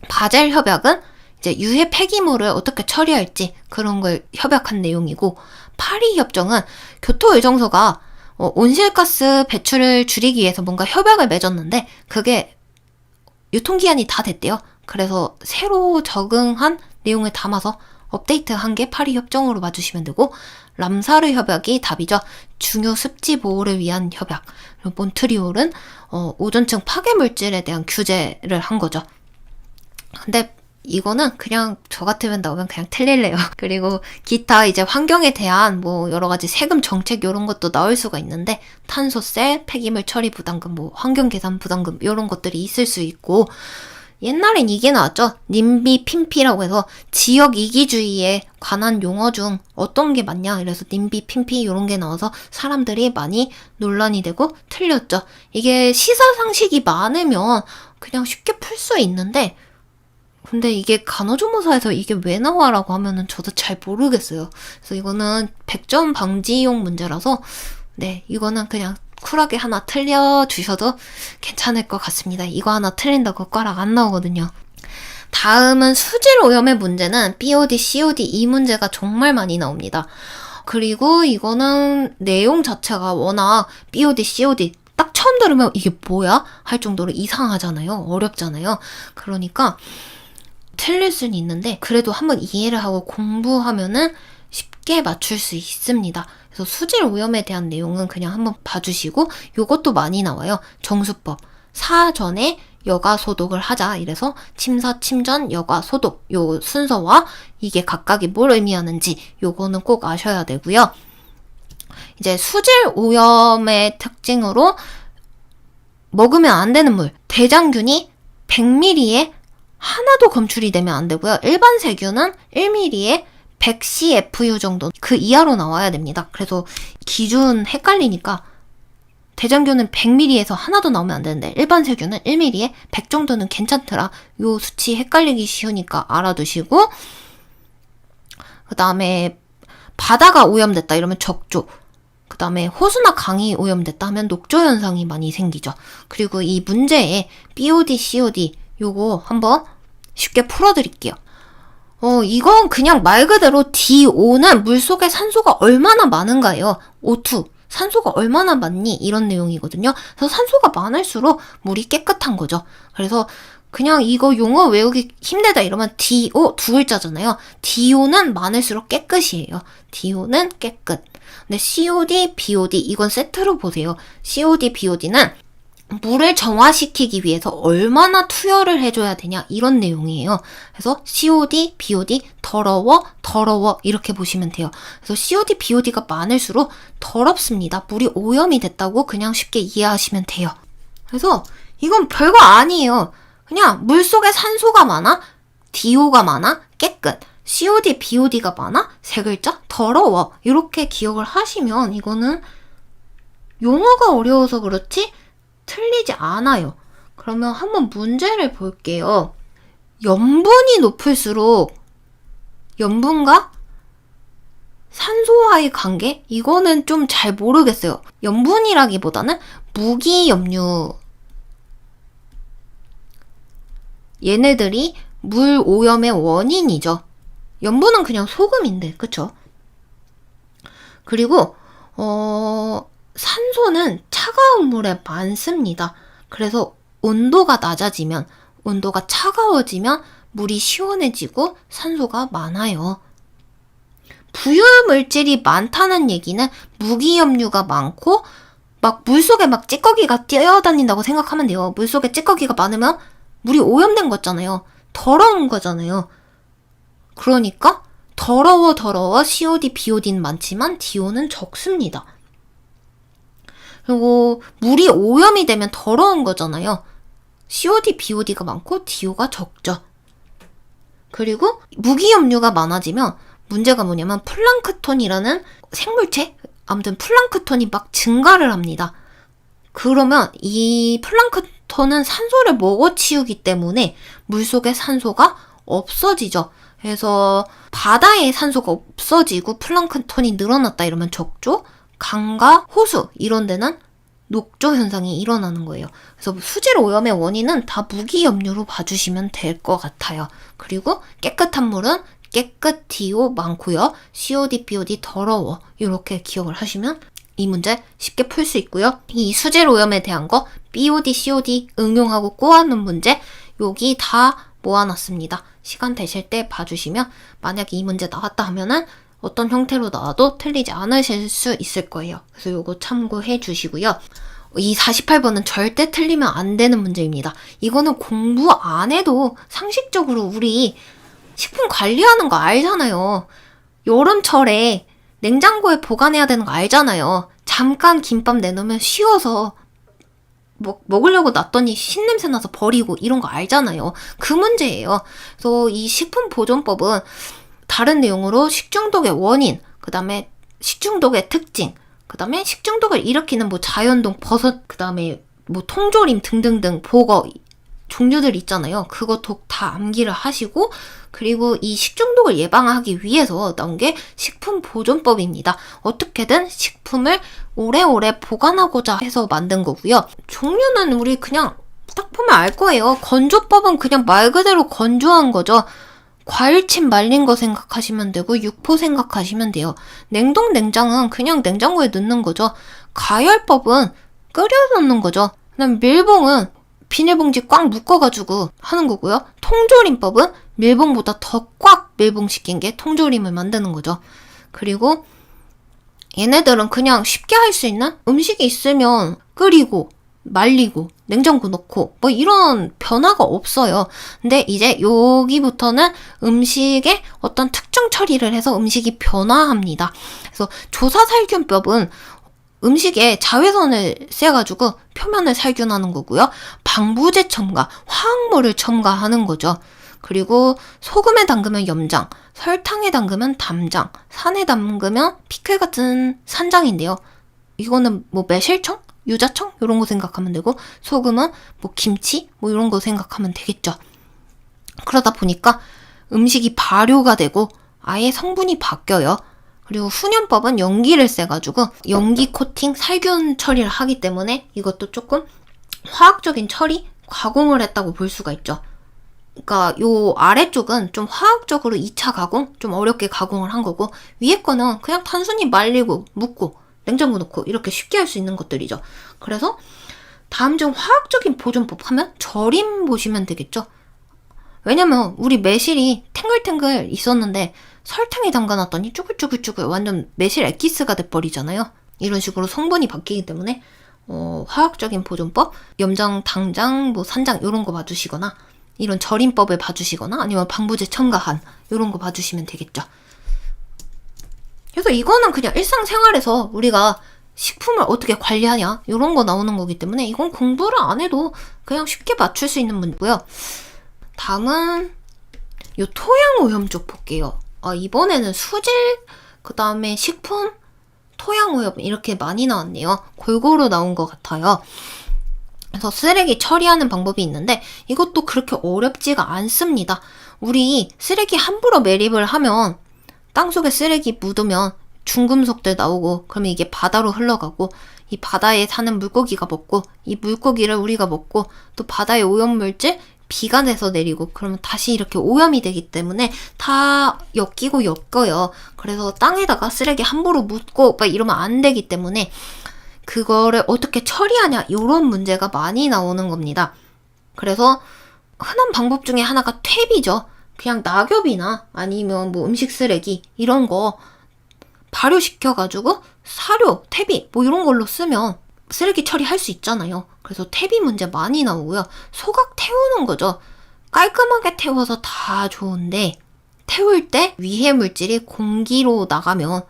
A: 바젤 협약은 이제 유해 폐기물을 어떻게 처리할지 그런 걸 협약한 내용이고, 파리 협정은 교토 의정서가 온실가스 배출을 줄이기 위해서 뭔가 협약을 맺었는데 그게 유통기한이 다 됐대요. 그래서 새로 적응한 내용을 담아서 업데이트한 게 파리 협정으로 봐주시면 되고, 람사르 협약이 답이죠. 중요 습지 보호를 위한 협약. 그리고 몬트리올은 오존층 파괴 물질에 대한 규제를 한 거죠. 근데 이거는 그냥 저 같으면 나오면 그냥 틀릴래요. 그리고 기타 이제 환경에 대한 뭐 여러 가지 세금 정책 이런 것도 나올 수가 있는데, 탄소세, 폐기물 처리 부담금, 뭐 환경 계산 부담금 이런 것들이 있을 수 있고, 옛날엔 이게 나왔죠. 님비 핀피라고 해서 지역 이기주의에 관한 용어 중 어떤 게 맞냐, 이래서 님비 핀피 이런 게 나와서 사람들이 많이 논란이 되고 틀렸죠. 이게 시사상식이 많으면 그냥 쉽게 풀 수 있는데, 근데 이게 간호조무사에서 이게 왜 나와라고 하면은 저도 잘 모르겠어요. 그래서 이거는 100점 방지용 문제라서, 네, 이거는 그냥 쿨하게 하나 틀려주셔도 괜찮을 것 같습니다. 이거 하나 틀린다고 꽈락 안 나오거든요. 다음은 수질 오염의 문제는 BOD, COD 이 문제가 정말 많이 나옵니다. 그리고 이거는 내용 자체가 워낙 BOD, COD 딱 처음 들으면 이게 뭐야? 할 정도로 이상하잖아요. 어렵잖아요. 그러니까 틀릴 수는 있는데 그래도 한번 이해를 하고 공부하면은 쉽게 맞출 수 있습니다. 그래서 수질 오염에 대한 내용은 그냥 한번 봐주시고, 요것도 많이 나와요. 정수법. 사전에 여가 소독을 하자. 이래서 침사, 침전, 여가 소독. 요 순서와 이게 각각이 뭘 의미하는지 요거는 꼭 아셔야 되고요. 이제 수질 오염의 특징으로 먹으면 안 되는 물. 대장균이 100ml에 하나도 검출이 되면 안 되고요. 일반 세균은 1ml에 100CFU 정도 그 이하로 나와야 됩니다. 그래서 기준 헷갈리니까 대장균은 100ml에서 하나도 나오면 안 되는데 일반 세균은 1ml에 100 정도는 괜찮더라. 요 수치 헷갈리기 쉬우니까 알아두시고, 그 다음에 바다가 오염됐다 이러면 적조, 그 다음에 호수나 강이 오염됐다 하면 녹조 현상이 많이 생기죠. 그리고 이 문제에 BOD, COD 요거 한번 쉽게 풀어드릴게요. 이건 그냥 말 그대로 DO는 물속에 산소가 얼마나 많은가예요. O2, 산소가 얼마나 많니? 이런 내용이거든요. 그래서 산소가 많을수록 물이 깨끗한 거죠. 그래서 그냥 이거 용어 외우기 힘들다 이러면 DO 두 글자잖아요. DO는 많을수록 깨끗이에요. DO는 깨끗. 근데 COD, BOD 이건 세트로 보세요. COD, BOD는 물을 정화시키기 위해서 얼마나 투여를 해줘야 되냐 이런 내용이에요. 그래서 COD, BOD 더러워 이렇게 보시면 돼요. 그래서 COD, BOD가 많을수록 더럽습니다. 물이 오염이 됐다고 그냥 쉽게 이해하시면 돼요. 그래서 이건 별거 아니에요. 그냥 물속에 산소가 많아, DO가 많아, 깨끗. COD, BOD가 많아, 세 글자, 더러워. 이렇게 기억을 하시면 이거는 용어가 어려워서 그렇지 틀리지 않아요. 그러면 한번 문제를 볼게요. 염분이 높을수록 염분과 산소와의 관계? 이거는 좀 잘 모르겠어요. 염분이라기보다는 무기염류. 얘네들이 물 오염의 원인이죠. 염분은 그냥 소금인데, 그쵸? 그리고 산소는 차가운 물에 많습니다. 그래서 온도가 낮아지면, 온도가 차가워지면 물이 시원해지고 산소가 많아요. 부유물질이 많다는 얘기는 무기염류가 많고 막 물속에 막 찌꺼기가 뛰어다닌다고 생각하면 돼요. 물속에 찌꺼기가 많으면 물이 오염된 거잖아요. 더러운 거잖아요. 그러니까 더러워 COD, BOD는 많지만 DO는 적습니다. 그리고 물이 오염이 되면 더러운 거잖아요. COD, BOD가 많고 DO가 적죠. 그리고 무기염류가 많아지면 문제가 뭐냐면 플랑크톤이라는 생물체? 아무튼 플랑크톤이 막 증가를 합니다. 그러면 이 플랑크톤은 산소를 먹어치우기 때문에 물속의 산소가 없어지죠. 그래서 바다에 산소가 없어지고 플랑크톤이 늘어났다 이러면 적조, 강과 호수 이런 데는 녹조 현상이 일어나는 거예요. 그래서 수질 오염의 원인은 다 무기염류로 봐주시면 될 것 같아요. 그리고 깨끗한 물은 깨끗 DO 많고요. COD, BOD 더러워. 이렇게 기억을 하시면 이 문제 쉽게 풀 수 있고요. 이 수질 오염에 대한 거 BOD, COD 응용하고 꼬아놓은 문제 여기 다 모아놨습니다. 시간 되실 때 봐주시면 만약에 이 문제 나왔다 하면은 어떤 형태로 나와도 틀리지 않으실 수 있을 거예요. 그래서 요거 참고해 주시고요. 이 48번은 절대 틀리면 안 되는 문제입니다. 이거는 공부 안 해도 상식적으로 우리 식품 관리하는 거 알잖아요. 여름철에 냉장고에 보관해야 되는 거 알잖아요. 잠깐 김밥 내놓으면 쉬워서 먹으려고 놨더니 신냄새 나서 버리고 이런 거 알잖아요. 그 문제예요. 그래서 이 식품보존법은 다른 내용으로 식중독의 원인, 그 다음에 식중독의 특징, 그 다음에 식중독을 일으키는 뭐 자연동, 버섯, 그 다음에 뭐 통조림 등등등 보거 종류들 있잖아요. 그것도 다 암기를 하시고 그리고 이 식중독을 예방하기 위해서 나온 게 식품보존법입니다. 어떻게든 식품을 오래오래 보관하고자 해서 만든 거고요. 종류는 우리 그냥 딱 보면 알 거예요. 건조법은 그냥 말 그대로 건조한 거죠. 과일칩 말린 거 생각하시면 되고 육포 생각하시면 돼요. 냉동 냉장은 그냥 냉장고에 넣는 거죠. 가열법은 끓여 넣는 거죠. 그다음 밀봉은 비닐봉지 꽉 묶어가지고 하는 거고요. 통조림법은 밀봉보다 더 꽉 밀봉시킨 게 통조림을 만드는 거죠. 그리고 얘네들은 그냥 쉽게 할 수 있는 음식이 있으면 끓이고 말리고 냉장고 넣고 뭐 이런 변화가 없어요. 근데 이제 여기부터는 음식에 어떤 특정 처리를 해서 음식이 변화합니다. 그래서 조사살균법은 음식에 자외선을 쐬가지고 표면을 살균하는 거고요. 방부제 첨가, 화학물을 첨가하는 거죠. 그리고 소금에 담그면 염장, 설탕에 담그면 담장, 산에 담그면 피클 같은 산장인데요. 이거는 뭐 매실청? 유자청? 이런 거 생각하면 되고 소금은 뭐 김치? 뭐 이런 거 생각하면 되겠죠. 그러다 보니까 음식이 발효가 되고 아예 성분이 바뀌어요. 그리고 훈연법은 연기를 쐬가지고 연기 코팅, 살균 처리를 하기 때문에 이것도 조금 화학적인 처리, 가공을 했다고 볼 수가 있죠. 그러니까 요 아래쪽은 좀 화학적으로 2차 가공, 좀 어렵게 가공을 한 거고 위에 거는 그냥 단순히 말리고 묻고 냉장고 넣고 이렇게 쉽게 할 수 있는 것들이죠. 그래서 다음 중 화학적인 보존법 하면 절임 보시면 되겠죠. 왜냐면 우리 매실이 탱글탱글 있었는데 설탕에 담가놨더니 쭈글쭈글쭈글 완전 매실 엑기스가 돼버리잖아요. 이런 식으로 성분이 바뀌기 때문에 화학적인 보존법, 염장, 당장, 뭐 산장 이런 거 봐주시거나 이런 절임법을 봐주시거나 아니면 방부제 첨가한 이런 거 봐주시면 되겠죠. 그래서 이거는 그냥 일상생활에서 우리가 식품을 어떻게 관리하냐 이런 거 나오는 거기 때문에 이건 공부를 안 해도 그냥 쉽게 맞출 수 있는 문제고요. 다음은 요 토양오염 쪽 볼게요. 이번에는 수질, 그 다음에 식품, 토양오염 이렇게 많이 나왔네요. 골고루 나온 것 같아요. 그래서 쓰레기 처리하는 방법이 있는데 이것도 그렇게 어렵지가 않습니다. 우리 쓰레기 함부로 매립을 하면 땅속에 쓰레기 묻으면 중금속들 나오고 그러면 이게 바다로 흘러가고 이 바다에 사는 물고기가 먹고 이 물고기를 우리가 먹고 또 바다의 오염물질 비가 내서 내리고 그러면 다시 이렇게 오염이 되기 때문에 다 엮이고 엮어요. 그래서 땅에다가 쓰레기 함부로 묻고 막 이러면 안 되기 때문에 그거를 어떻게 처리하냐 이런 문제가 많이 나오는 겁니다. 그래서 흔한 방법 중에 하나가 퇴비죠. 그냥 낙엽이나 아니면 뭐 음식 쓰레기 이런 거 발효시켜가지고 사료, 퇴비 뭐 이런 걸로 쓰면 쓰레기 처리할 수 있잖아요. 그래서 퇴비 문제 많이 나오고요. 소각 태우는 거죠. 깔끔하게 태워서 다 좋은데 태울 때 위해 물질이 공기로 나가면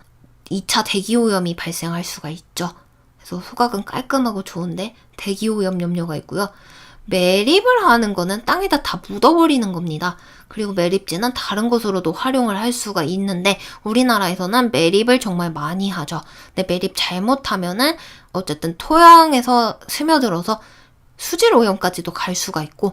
A: 2차 대기오염이 발생할 수가 있죠. 그래서 소각은 깔끔하고 좋은데 대기오염 염려가 있고요. 매립을 하는 거는 땅에다 다 묻어버리는 겁니다. 그리고 매립지는 다른 곳으로도 활용을 할 수가 있는데 우리나라에서는 매립을 정말 많이 하죠. 근데 매립 잘못하면은 어쨌든 토양에서 스며들어서 수질 오염까지도 갈 수가 있고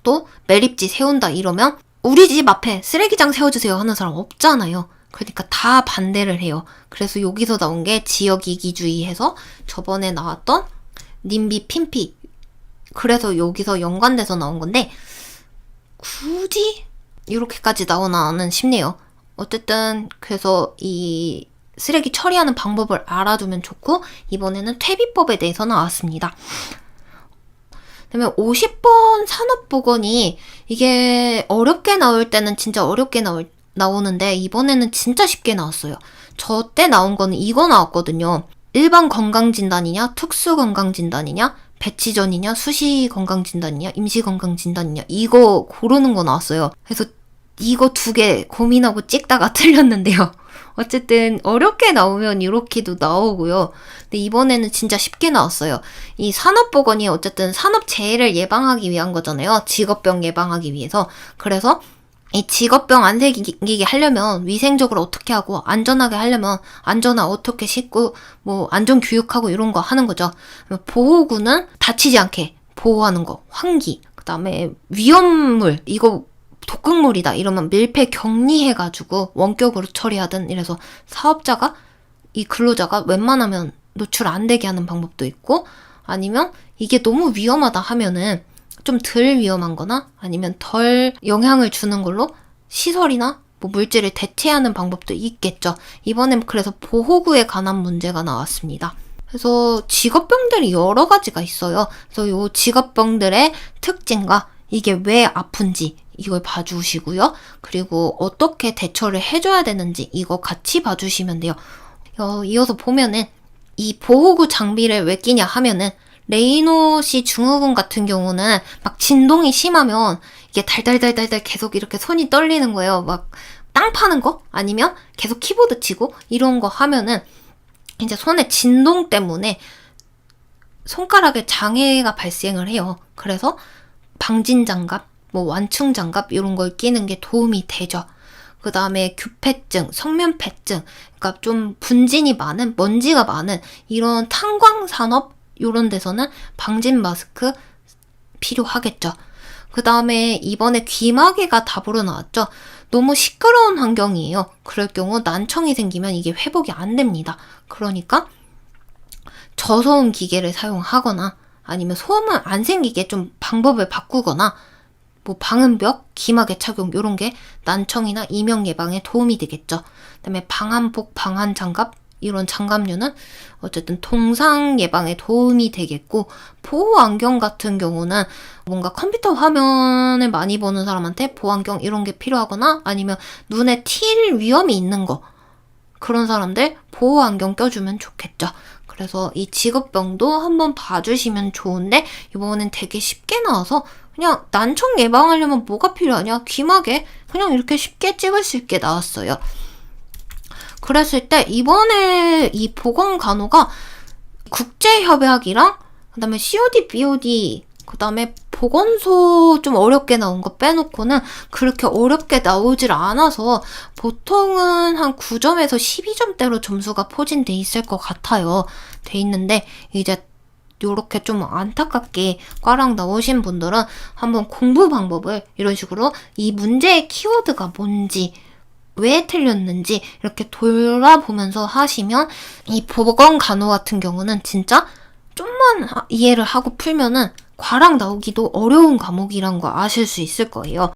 A: 또 매립지 세운다 이러면 우리 집 앞에 쓰레기장 세워주세요 하는 사람 없잖아요. 그러니까 다 반대를 해요. 그래서 여기서 나온 게 지역이기주의 해서 저번에 나왔던 님비 핀피 그래서 여기서 연관돼서 나온 건데 굳이 이렇게까지 나오나는 싶네요. 어쨌든 그래서 이 쓰레기 처리하는 방법을 알아두면 좋고 이번에는 퇴비법에 대해서 나왔습니다. 그다음에 50번 산업보건이 이게 어렵게 나올 때는 진짜 어렵게 나오는데 이번에는 진짜 쉽게 나왔어요. 저 때 나온 거는 이거 나왔거든요. 일반 건강진단이냐 특수건강진단이냐 배치전이냐 수시건강진단이냐 임시건강진단이냐 이거 고르는 거 나왔어요. 그래서 이거 2개 고민하고 찍다가 틀렸는데요. 어쨌든 어렵게 나오면 이렇게도 나오고요. 근데 이번에는 진짜 쉽게 나왔어요. 이 산업보건이 어쨌든 산업재해를 예방하기 위한 거잖아요. 직업병 예방하기 위해서. 그래서 이 직업병 안 생기게 하려면 위생적으로 어떻게 하고 안전하게 하려면 안전화 어떻게 씻고 뭐 안전교육하고 이런 거 하는 거죠. 보호구는 다치지 않게 보호하는 거, 환기, 그 다음에 위험물, 이거 독극물이다 이러면 밀폐 격리해가지고 원격으로 처리하든 이래서 사업자가 이 근로자가 웬만하면 노출 안 되게 하는 방법도 있고 아니면 이게 너무 위험하다 하면은 좀 덜 위험한 거나 아니면 덜 영향을 주는 걸로 시설이나 뭐 물질을 대체하는 방법도 있겠죠. 이번엔 그래서 보호구에 관한 문제가 나왔습니다. 그래서 직업병들이 여러 가지가 있어요. 그래서 이 직업병들의 특징과 이게 왜 아픈지 이걸 봐주시고요. 그리고 어떻게 대처를 해줘야 되는지 이거 같이 봐주시면 돼요. 이어서 보면은 이 보호구 장비를 왜 끼냐 하면은 레이노시 증후군 같은 경우는 막 진동이 심하면 이게 달달달달달 계속 이렇게 손이 떨리는 거예요. 막 땅 파는 거? 아니면 계속 키보드 치고 이런 거 하면은 이제 손에 진동 때문에 손가락에 장애가 발생을 해요. 그래서 방진장갑, 뭐 완충장갑 이런 걸 끼는 게 도움이 되죠. 그 다음에 규폐증, 성면폐증, 그러니까 좀 분진이 많은, 먼지가 많은 이런 탄광산업 이런 데서는 방진 마스크 필요하겠죠. 그 다음에 이번에 귀마개가 답으로 나왔죠. 너무 시끄러운 환경이에요. 그럴 경우 난청이 생기면 이게 회복이 안 됩니다. 그러니까 저소음 기계를 사용하거나 아니면 소음은 안 생기게 좀 방법을 바꾸거나 뭐 방음벽, 귀마개 착용 이런 게 난청이나 이명 예방에 도움이 되겠죠. 그다음에 방한복, 방한장갑 이런 장갑류는 어쨌든 동상 예방에 도움이 되겠고 보호 안경 같은 경우는 뭔가 컴퓨터 화면을 많이 보는 사람한테 보안경 이런 게 필요하거나 아니면 눈에 튈 위험이 있는 거 그런 사람들 보호 안경 껴주면 좋겠죠. 그래서 이 직업병도 한번 봐주시면 좋은데 이번엔 되게 쉽게 나와서 그냥 난청 예방하려면 뭐가 필요하냐? 귀마개 그냥 이렇게 쉽게 찍을 수 있게 나왔어요. 그랬을 때 이번에 이 보건간호가 국제협약이랑 그 다음에 COD, BOD 그 다음에 보건소 좀 어렵게 나온 거 빼놓고는 그렇게 어렵게 나오질 않아서 보통은 한 9점에서 12점대로 점수가 포진돼 있을 것 같아요. 돼 있는데 이제 요렇게 좀 안타깝게 과랑 나오신 분들은 한번 공부 방법을 이런 식으로 이 문제의 키워드가 뭔지, 왜 틀렸는지 이렇게 돌아보면서 하시면 이 보건간호 같은 경우는 진짜 좀만 이해를 하고 풀면은 과랑 나오기도 어려운 과목이란 거 아실 수 있을 거예요.